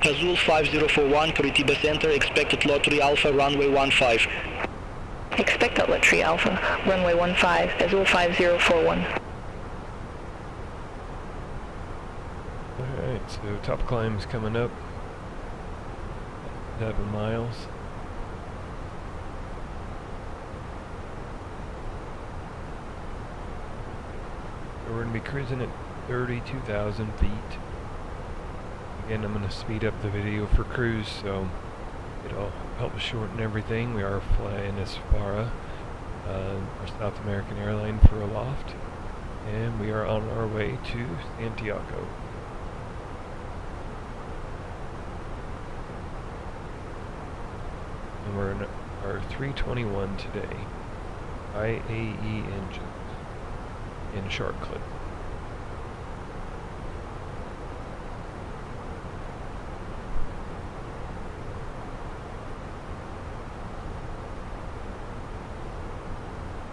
Speaker 9: Azul 5041, Curitiba Center, expect at Lot 3 Alpha, runway 15.
Speaker 4: Expect outlet 3 Alpha, runway 15, Azul 5041.
Speaker 1: Alright, so top climb's coming up. 7 miles. So we're going to be cruising at 32,000 feet. Again, I'm going to speed up the video for cruise, so it'll help shorten everything. We are flying Esfara, our South American airline for Aloft, and we are on our way to Santiago. And we're in our 321 today, IAE engines in Sharklets.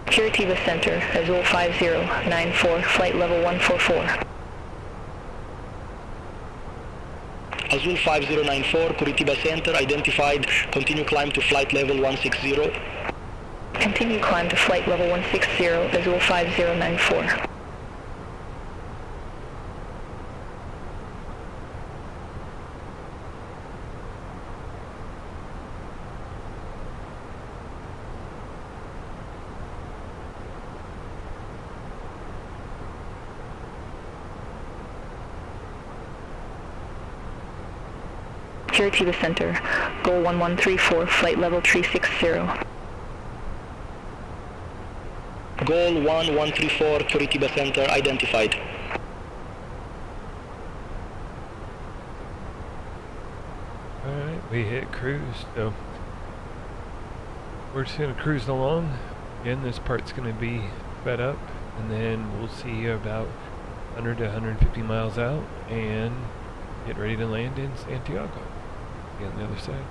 Speaker 4: Curitiba Center, Azul 5094, flight level 144.
Speaker 9: Azul 5094, Curitiba Center, identified, continue climb to flight level 160.
Speaker 4: Continue climb to flight level 160, Azul 5094. Curitiba Center, goal 1134, flight level 360.
Speaker 9: Goal 1134, Curitiba Center, identified.
Speaker 1: Alright, we hit cruise, so we're just going to cruise along. Again, this part's going to be sped up, and then we'll see you about 100 to 150 miles out and get ready to land in Santiago. Be on the other side.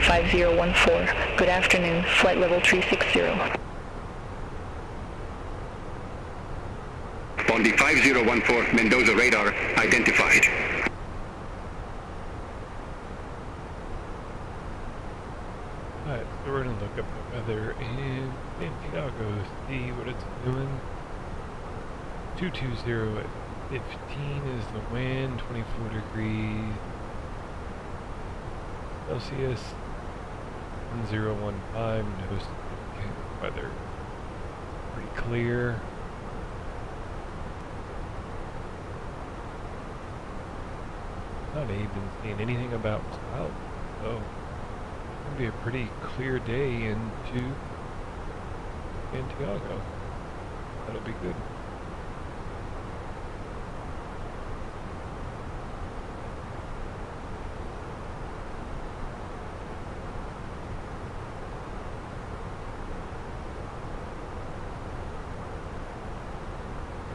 Speaker 4: 5014. Good afternoon, flight level 360.
Speaker 5: On the 5014 Mendoza radar identified.
Speaker 1: Alright, so we're gonna look up the weather in Santiago, see what it's doing. 220 at 15 is the wind, 24 degrees Celsius, 1015, no significant weather. Pretty clear. Not even seeing anything about clouds, so it's gonna be a pretty clear day into Santiago. That'll be good.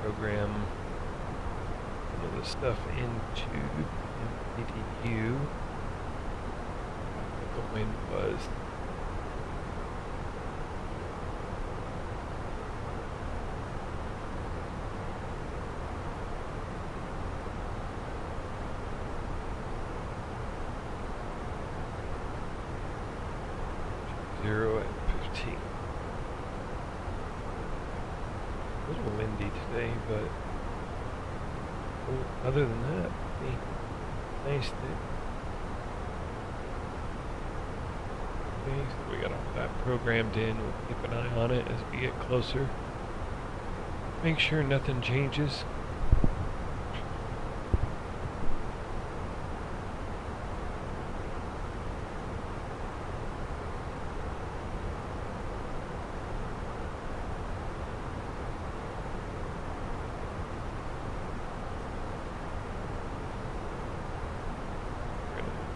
Speaker 1: Program some of the stuff into NTU. What the wind was. Zero at 15. A little windy today, but other than that, nice day. Okay, so we got all that programmed in. We'll keep an eye on it as we get closer. Make sure nothing changes.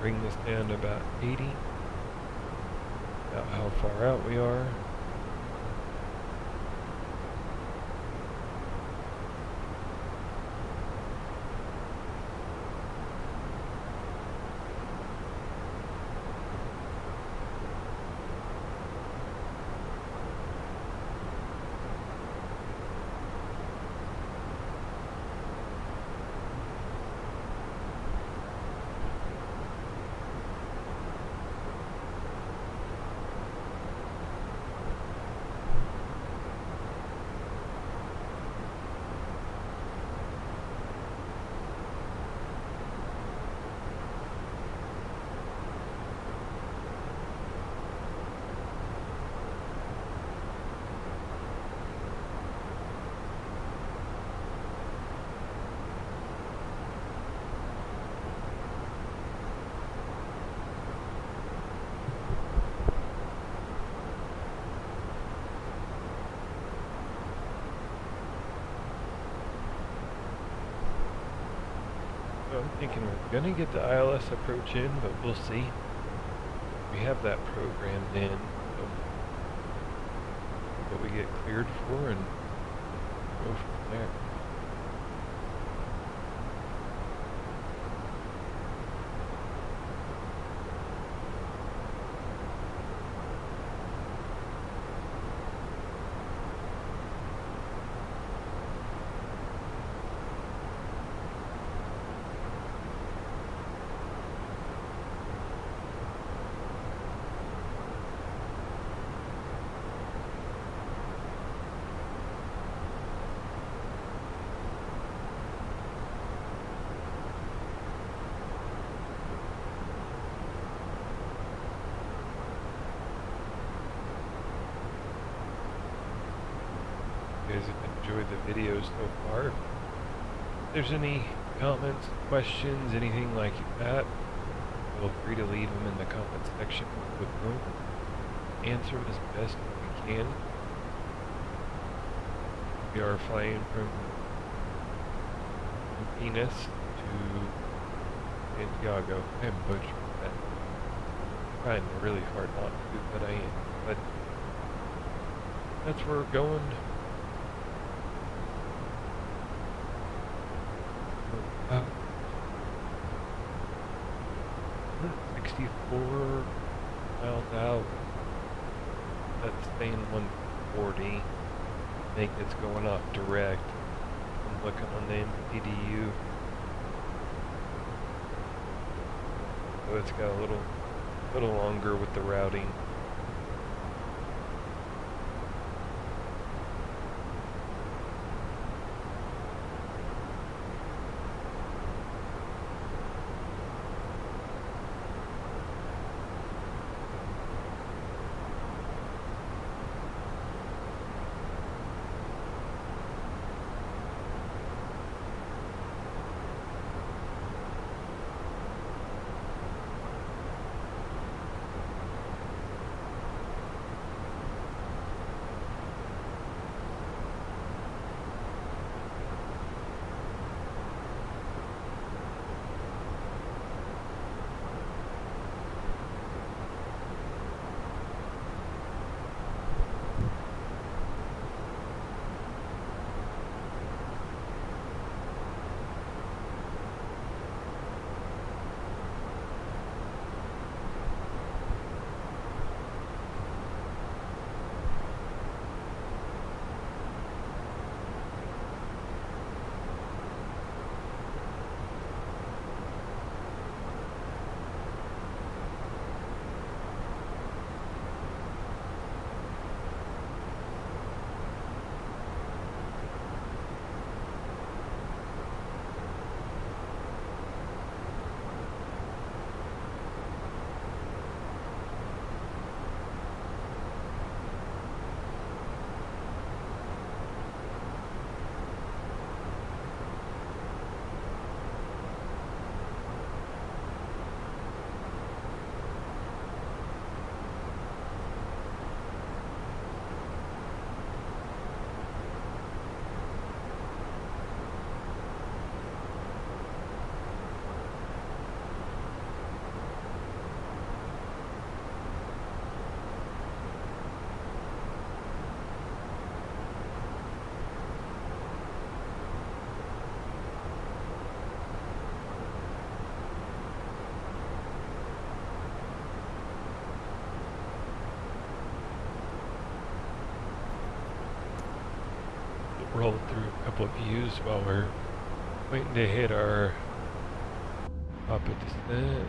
Speaker 1: Bring this down to about 80. About how far out we are. I'm thinking we're gonna get the ILS approach in, but we'll see. We have that programmed in, so what we get cleared for, and go from there. You guys have enjoyed the video so far. If there's any comments, questions, anything like that, feel free to leave them in the comment section below. Answer as best we can. We are flying from Venus to Santiago. I am butchering that. I'm trying really hard not to, but I am. But that's where we're going. 64 miles out. That's staying 140. I think it's going off direct. I'm looking on the NPDU. So it's got a little longer with the routing. Roll through a couple of views while we're waiting to hit our rapid descent.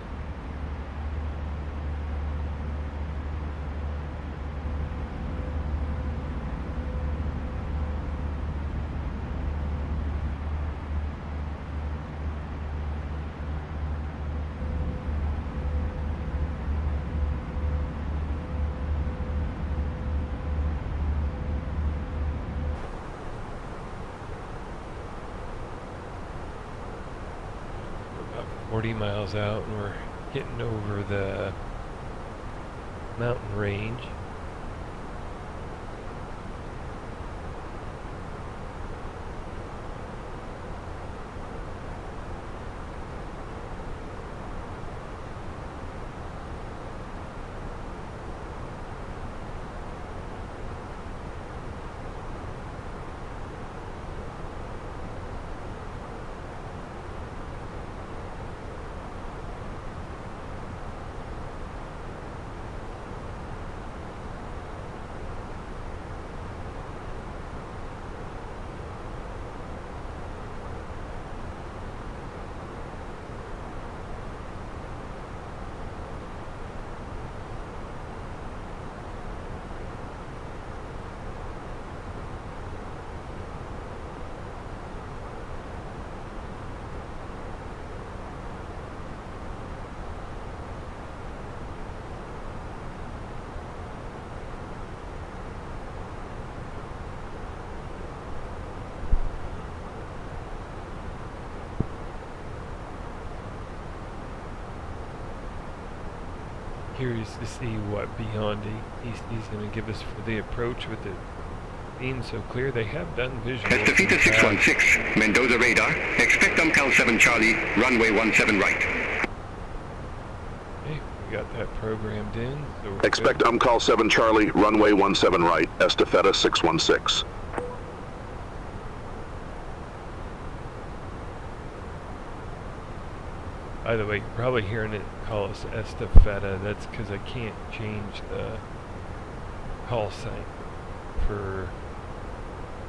Speaker 1: We're about 40 miles out and we're getting over the mountain range. Curious to see what beyond ATC is going to give us for the approach with it being so clear. They have done visual.
Speaker 5: Estafeta 616, Mendoza radar. Expect Umcal 7 Charlie, runway 17 right.
Speaker 1: Okay, we got that programmed in. So we're
Speaker 6: Expect
Speaker 1: good.
Speaker 6: Umcal 7 Charlie, runway 17 right, Estafeta 616.
Speaker 1: By the way, you're probably hearing it call us Estafeta. That's because I can't change the call sign for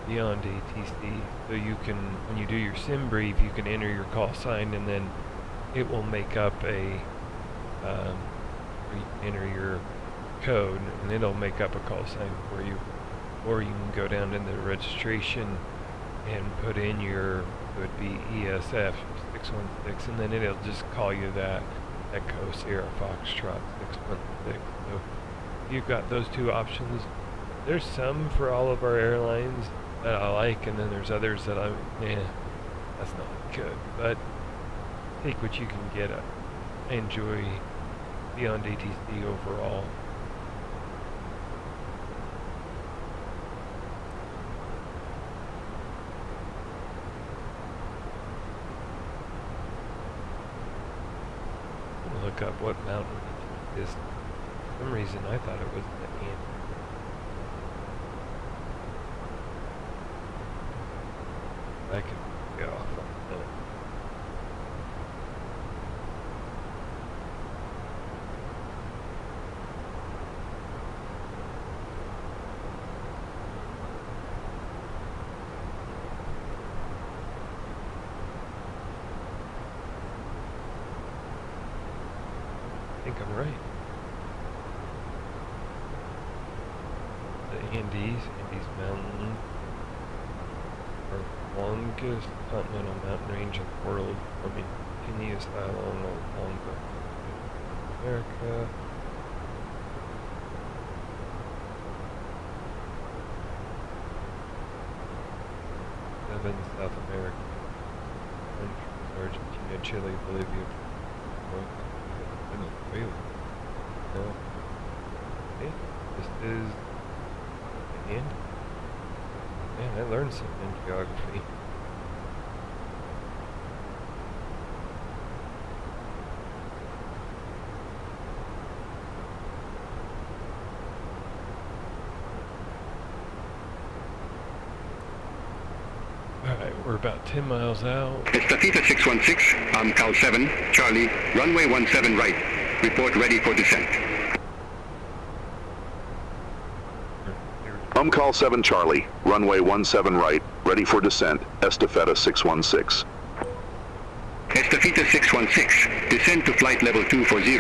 Speaker 1: beyond ATC. So you can, when you do your sim brief, you can enter your call sign and then it will make up a, you enter your code and it'll make up a call sign for you. Or you can go down into the registration and put in your, it would be ESF 616, and then it'll just call you that Echo Sierra Foxtrot 616. So you've got those two options. There's some for all of our airlines that I like, and then there's others that that's not good. But take what you can get. I enjoy beyond ATC overall. Look up what mountain it is. For some reason I thought it was the Andes. I could get off on that. I think I'm right. The Andes Mountain, our longest continental mountain range in the world, forming continuous style along the America. Seven South America countries: Argentina, Chile, Bolivia, Venezuela. Okay, this is the end. Man, I learned something in geography. Alright, we're about 10 miles out.
Speaker 5: Estafeta 616, on Cal 7, Charlie, runway 17 right. Report ready for descent.
Speaker 6: Call 7 Charlie, runway 17 right, ready for descent, Estafeta 616.
Speaker 5: Estafeta 616, descend to flight level 240.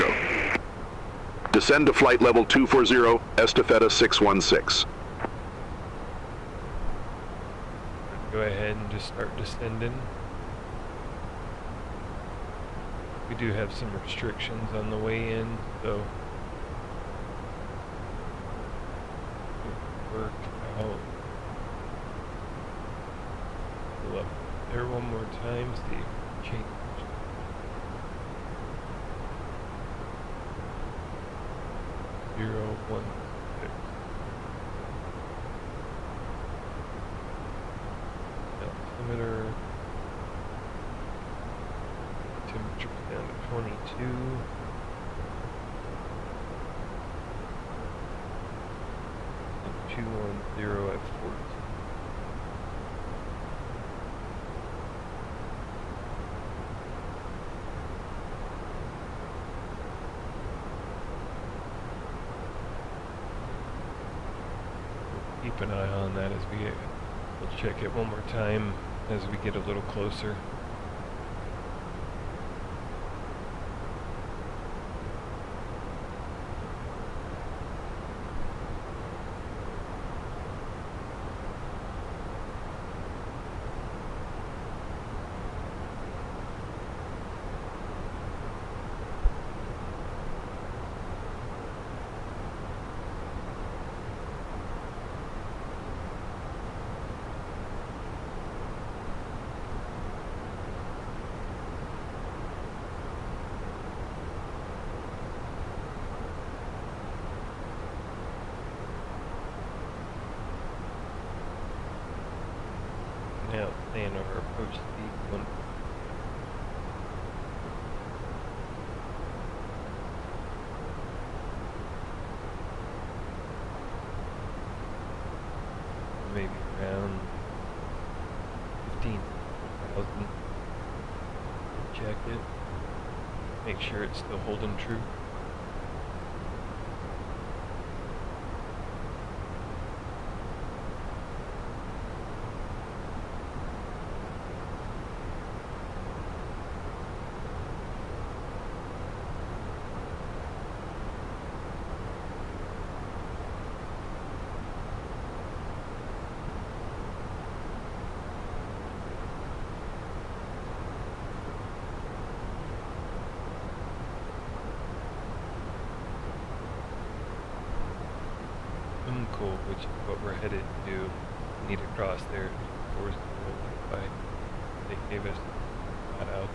Speaker 6: Descend to flight level 240, Estafeta 616.
Speaker 1: Go ahead and just start descending. We do have some restrictions on the way in, so work out. Pull up there one more time, see if we change. Zero, 1, 6. Altimeter. Temperature down to 22. And 210 at 14. Keep an eye on that as we'll check it one more time as we get a little closer. make sure it's still holding true. Cool, which is what we're headed to. We need to cross there before they gave us that out.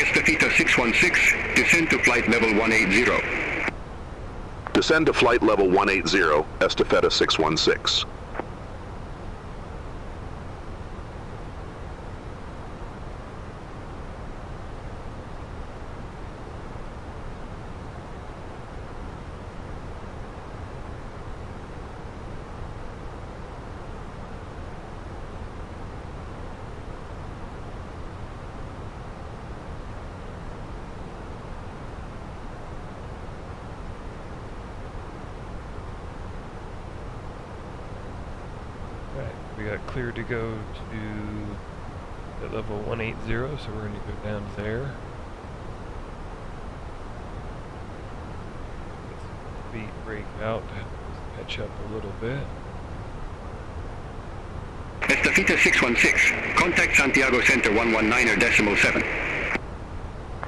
Speaker 5: Estafeta 616, descend to flight level 180.
Speaker 6: Descend to flight level 180, Estafeta 616.
Speaker 1: We got cleared to go to at level 180, so we're going to go down there. Let feet break out, catch up a little bit.
Speaker 5: Estafeta 616, contact Santiago Center 119.7.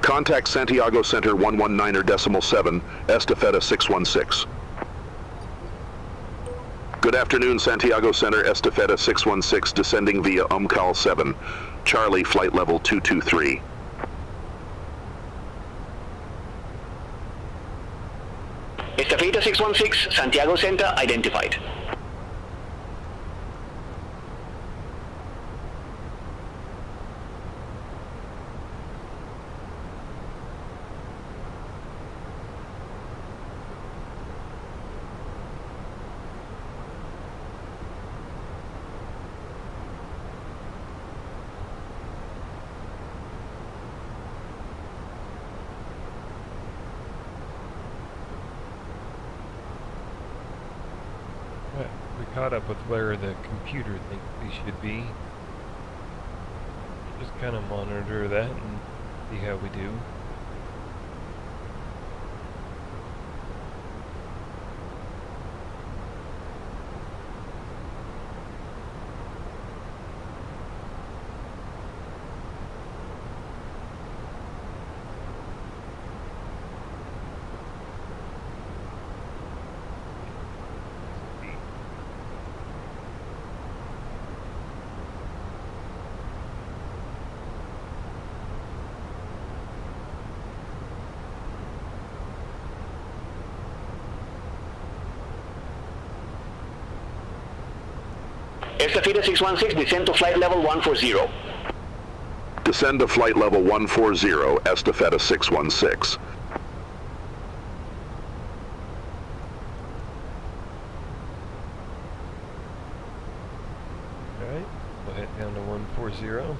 Speaker 6: Contact Santiago Center 119.7, Estafeta 616. Good afternoon, Santiago Center, Estafeta 616, descending via UMCAL 7, Charlie, flight level 223.
Speaker 5: Estafeta 616, Santiago Center identified.
Speaker 1: caught up with where the computer thinks we should be. Just kind of monitor that and see how we do.
Speaker 7: Esfara 616, descend to flight level 140.
Speaker 6: Descend to flight level 140, Estafeta 616.
Speaker 1: Alright, we'll head down to 140.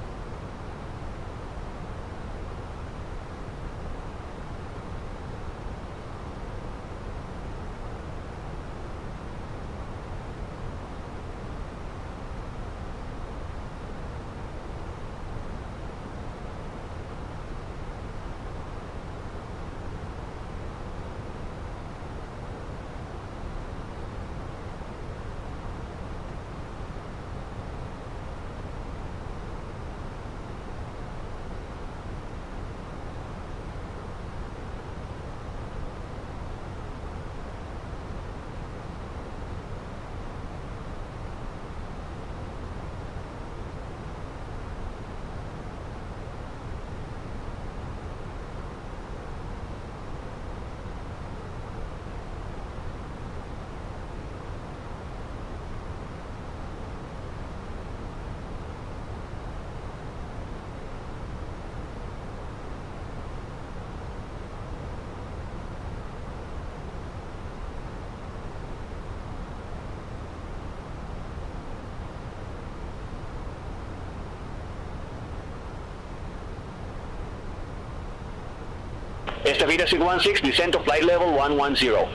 Speaker 7: Esfara 616, descend to flight level 110.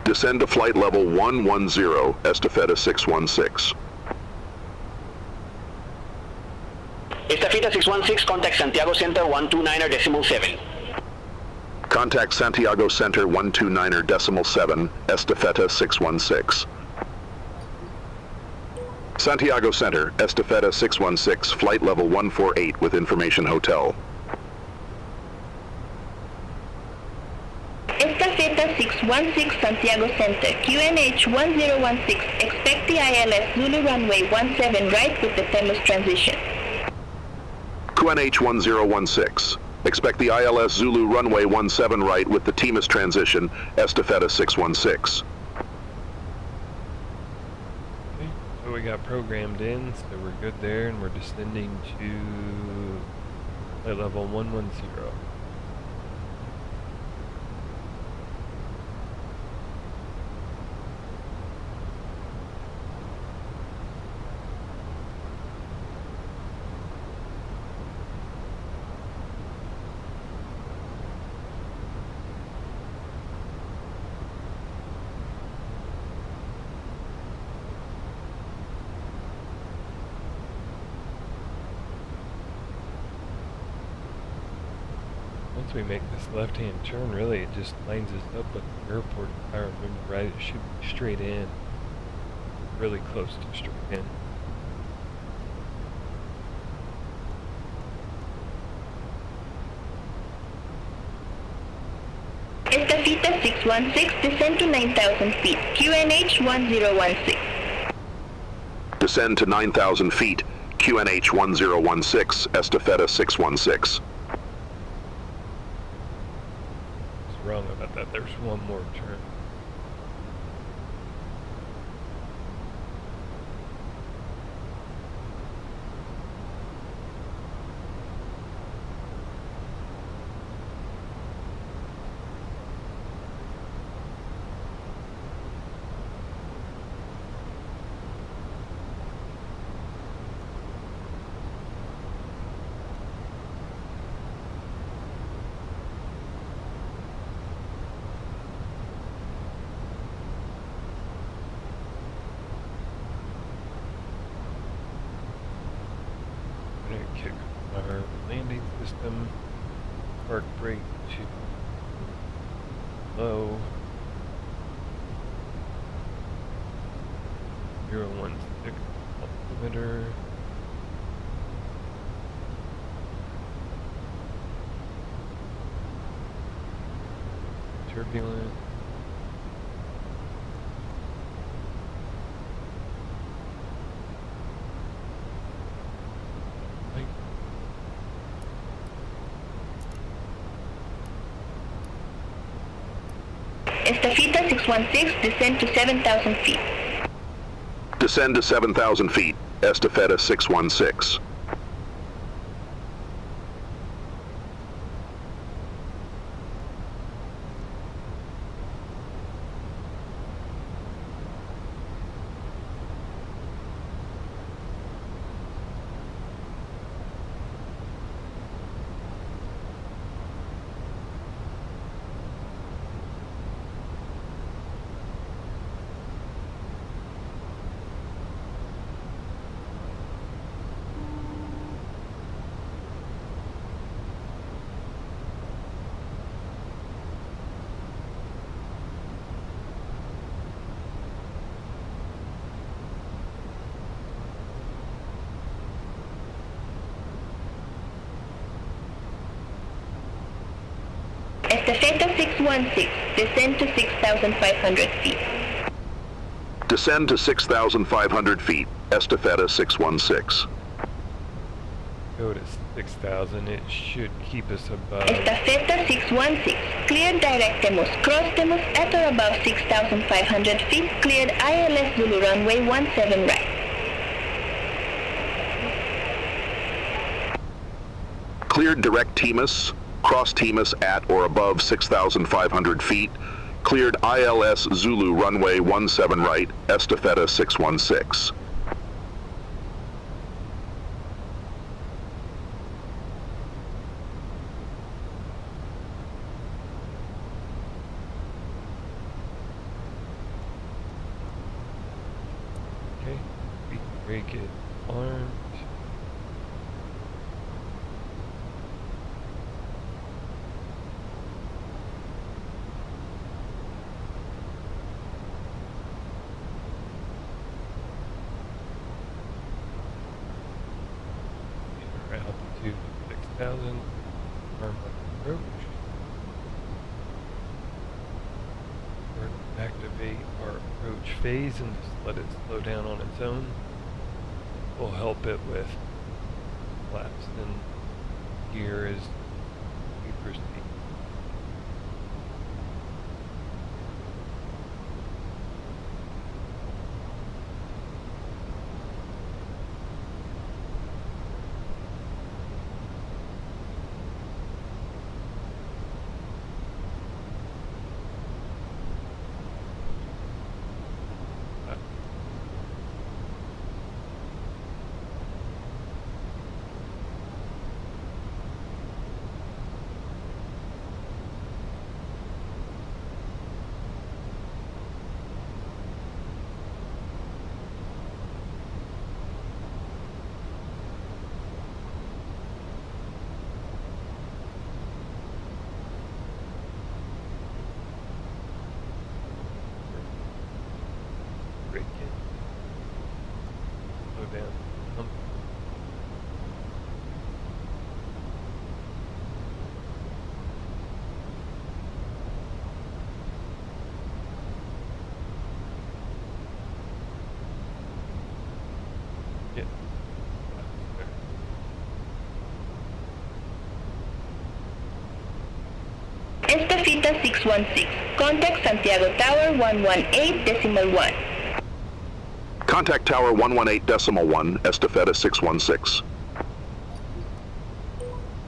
Speaker 6: Descend to flight level 110, Estafeta 616.
Speaker 7: Esfara 616, contact Santiago Center 129.7.
Speaker 6: Contact Santiago Center 129.7, Estafeta 616. Santiago Center, Estafeta 616, flight level 148 with information hotel.
Speaker 4: Estafeta 616 Santiago Center, QNH 1016, expect the ILS Zulu runway 17 right with the Temos transition.
Speaker 6: QNH 1016. Expect the ILS Zulu runway 17 right with the Temis transition, Estafeta 616.
Speaker 1: Okay, so we got programmed in, so we're good there, and we're descending to flight level 110. Once we make this left-hand turn, really, it just lines us up with the airport. If I remember right, it should be straight in. Really close to straight in.
Speaker 4: Estafeta 616, descend to 9,000 feet, QNH 1016.
Speaker 6: Descend to 9,000 feet, QNH 1016, Estafeta 616.
Speaker 1: Wrong about that. There's one more turn. our landing system. Park brake to low. 016 altimeter. Turbulent.
Speaker 4: Estafeta 616, descend to 7,000 feet.
Speaker 6: Descend to 7,000 feet. Estafeta 616.
Speaker 4: Estafeta 616, descend to 6,500 feet.
Speaker 6: Descend to 6,500 feet. Estafeta 616.
Speaker 1: Go to 6,000. It should keep us above.
Speaker 4: Estafeta 616, cleared directemos, crossemos at or above 6,500 feet, cleared ILS Zulu runway 17 right.
Speaker 6: Cleared direct TMUS. Cross TMUS at or above 6,500 feet. Cleared ILS Zulu runway 17 right. Estafeta 616.
Speaker 1: Okay, we can break it armed. Our altitude 6,000. Arm approach. We're going to activate our approach phase and just let it slow down on its own. We'll help it with flaps and gear as we proceed. Break it. Slow down. Hump. Yeah.
Speaker 4: Estafeta 616, contact Santiago Tower 118.1.
Speaker 6: Contact Tower 118.1, Estafeta 616.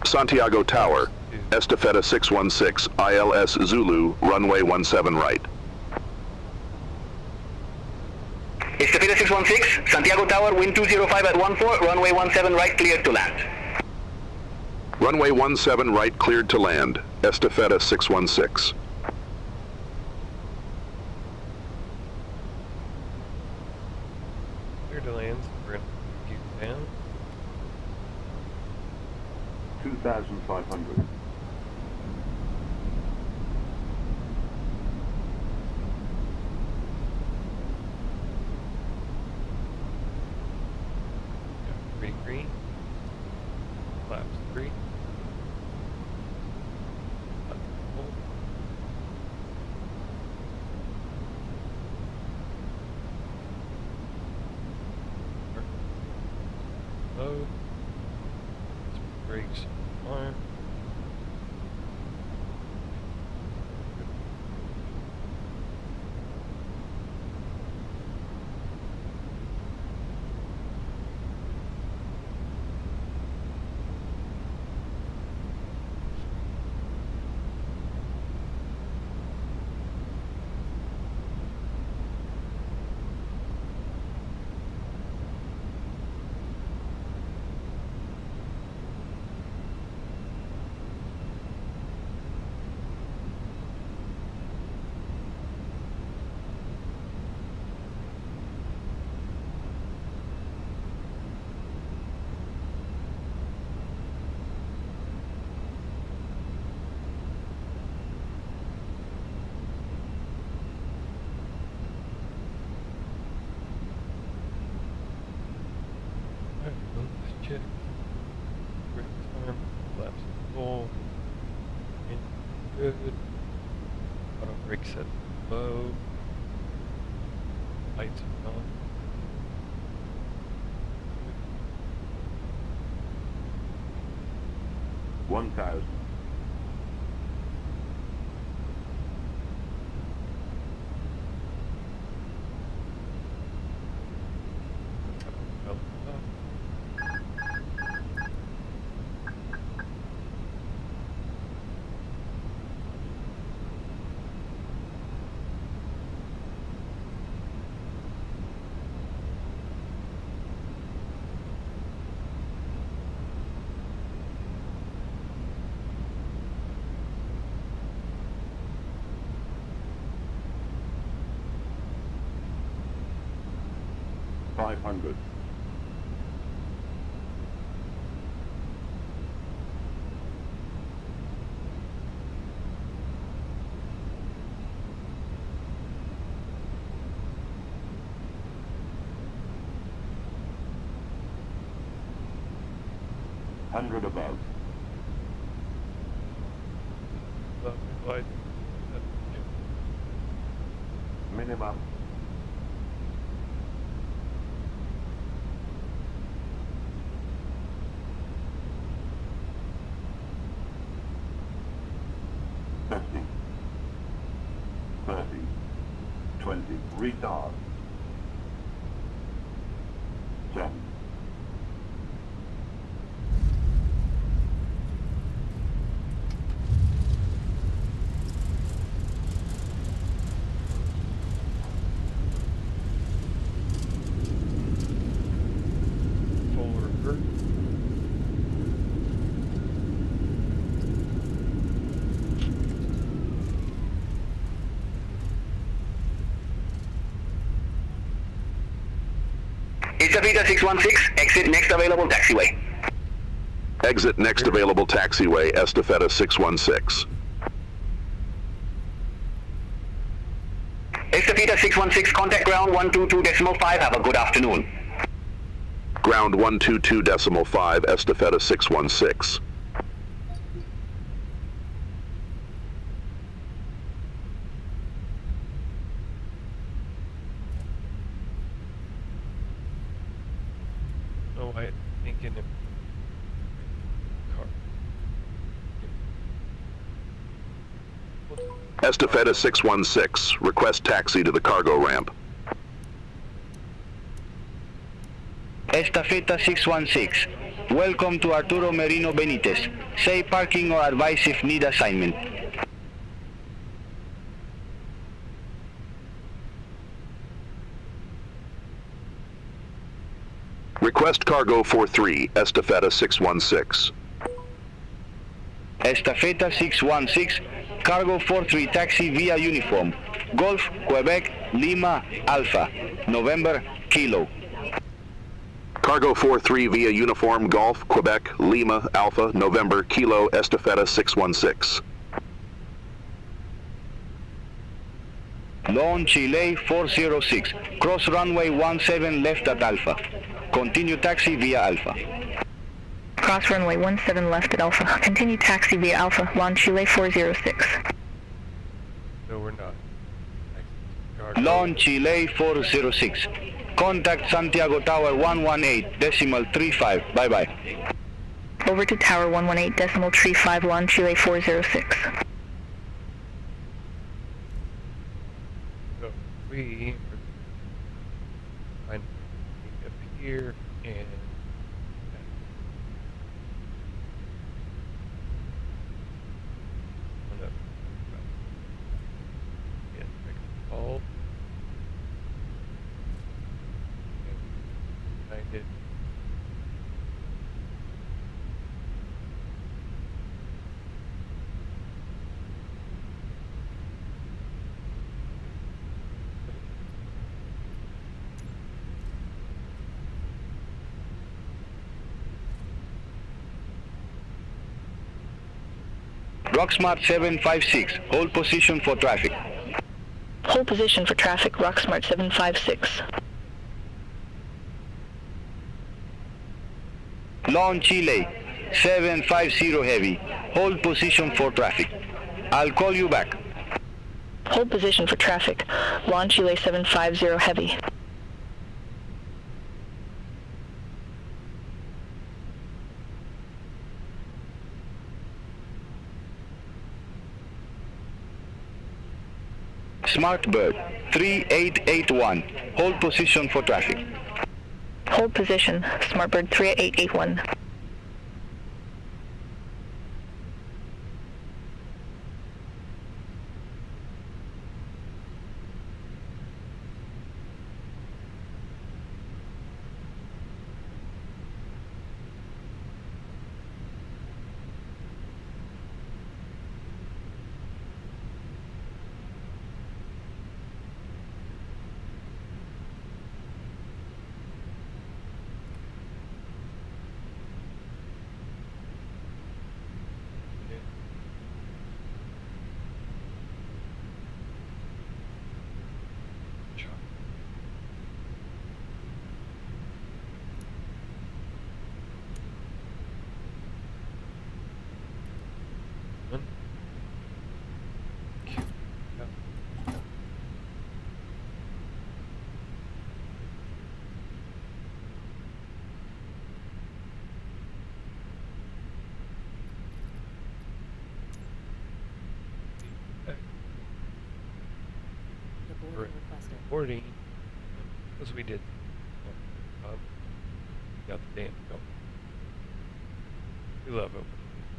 Speaker 6: Santiago Tower, Estafeta 616, ILS Zulu, runway 17 right.
Speaker 7: Estafeta 616, Santiago Tower, wind 205 at 14, runway 17 right, cleared to land.
Speaker 6: Runway 17 right cleared to land. Estafeta 616.
Speaker 1: Clear to land, so we're going to keep down.
Speaker 10: 2,500.
Speaker 1: Green, green. Flaps 3. Low. Brakes on. Check. Brake time. Flaps full. Engine good. Auto brake set low. Lights on.
Speaker 10: 1,000. $500. $100 above.
Speaker 1: Light.
Speaker 10: Minimum. Retard. 10.
Speaker 1: Full revert.
Speaker 7: Estafeta 616, exit next available taxiway.
Speaker 6: Exit next available taxiway, Estafeta 616.
Speaker 7: Estafeta 616, contact ground 122.5, have a good afternoon.
Speaker 6: Ground 122.5, Estafeta 616.
Speaker 1: Oh, I think in the car.
Speaker 6: Estafeta 616, request taxi to the cargo ramp.
Speaker 9: Estafeta 616. Welcome to Arturo Merino Benitez. Say parking or advise if need assignment.
Speaker 6: Request cargo 43, Estafeta 616.
Speaker 9: Estafeta 616, cargo 43 taxi via uniform. Golf, Quebec, Lima, Alpha, November, Kilo.
Speaker 6: Cargo 43 via Uniform Golf, Quebec, Lima, Alpha, November, Kilo, Estafeta 616.
Speaker 11: Lawn Chile 406. Cross runway 17 left at Alpha. Continue taxi via Alpha.
Speaker 4: Cross runway 17 left at Alpha. Continue taxi via Alpha. Lawn Chile 406.
Speaker 1: No, we're not.
Speaker 11: Lawn Chile 406. Contact Santiago Tower 118.35. Bye-bye.
Speaker 4: Over to Tower 118.35, Lawn Chile 406.
Speaker 1: So we are finding up here and all. I did.
Speaker 11: Rocksmart 756. Hold position for traffic.
Speaker 4: Hold position for traffic, Rocksmart 756.
Speaker 11: Lawn Chile 750 heavy. Hold position for traffic. I'll call you back.
Speaker 4: Hold position for traffic, Lawn Chile 750 heavy.
Speaker 11: Smartbird 3881. Hold position for traffic.
Speaker 4: Hold position, Smartbird 3881.
Speaker 1: Recording as we did. Got the damn go. We love it.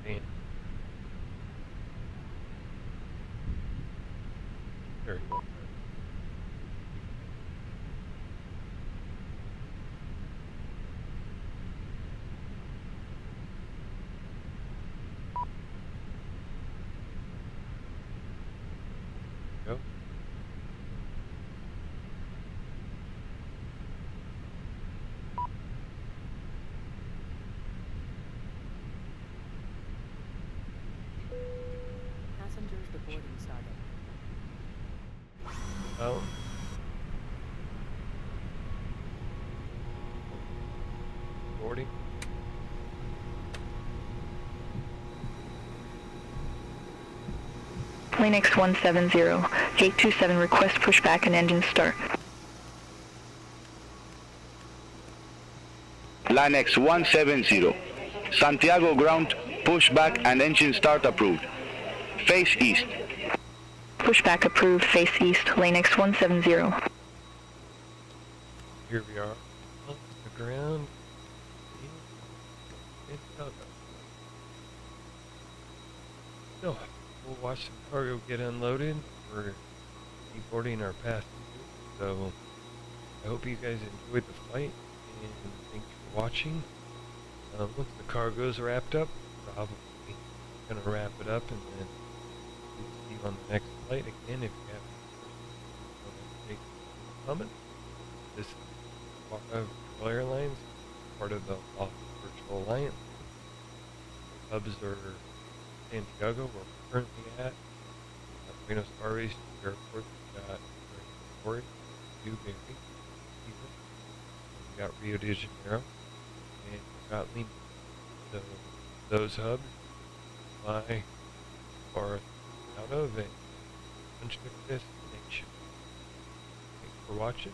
Speaker 1: Damn. Very well. Go.
Speaker 12: Passengers boarding started.
Speaker 1: Oh. Boarding.
Speaker 4: Fenix 170, gate 27, request pushback and engine start.
Speaker 11: Linex 170. Santiago ground, pushback and engine start approved. Face east.
Speaker 4: Pushback approved, face east, Linex 170.
Speaker 1: Here we are on the ground. So, we'll watch some cargo get unloaded. We're deboarding our passengers. So, I hope you guys enjoyed the flight and thanks for watching. Once the cargo's wrapped up, probably gonna wrap it up and then see you on the next flight. Again, if you have any comment, this is Airlines. part of the Aloft Virtual Alliance. Hubs are Santiago, where we're currently at. Buenos Aires Airport, we got Victoria, Newberry, we got Rio de Janeiro, and we got Lima. So those hubs fly are out of a bunch of destinations. Thanks for watching.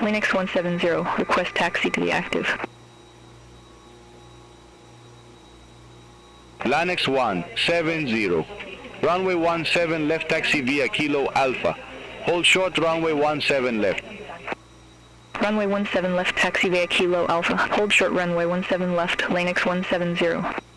Speaker 3: Fenix 170, request taxi to the active.
Speaker 11: Lannex 170. Runway 17 left taxi via Kilo Alpha. Hold short runway 17 left.
Speaker 3: Runway 17 left taxi via Kilo Alpha. Hold short runway 17 left, Lannex 170.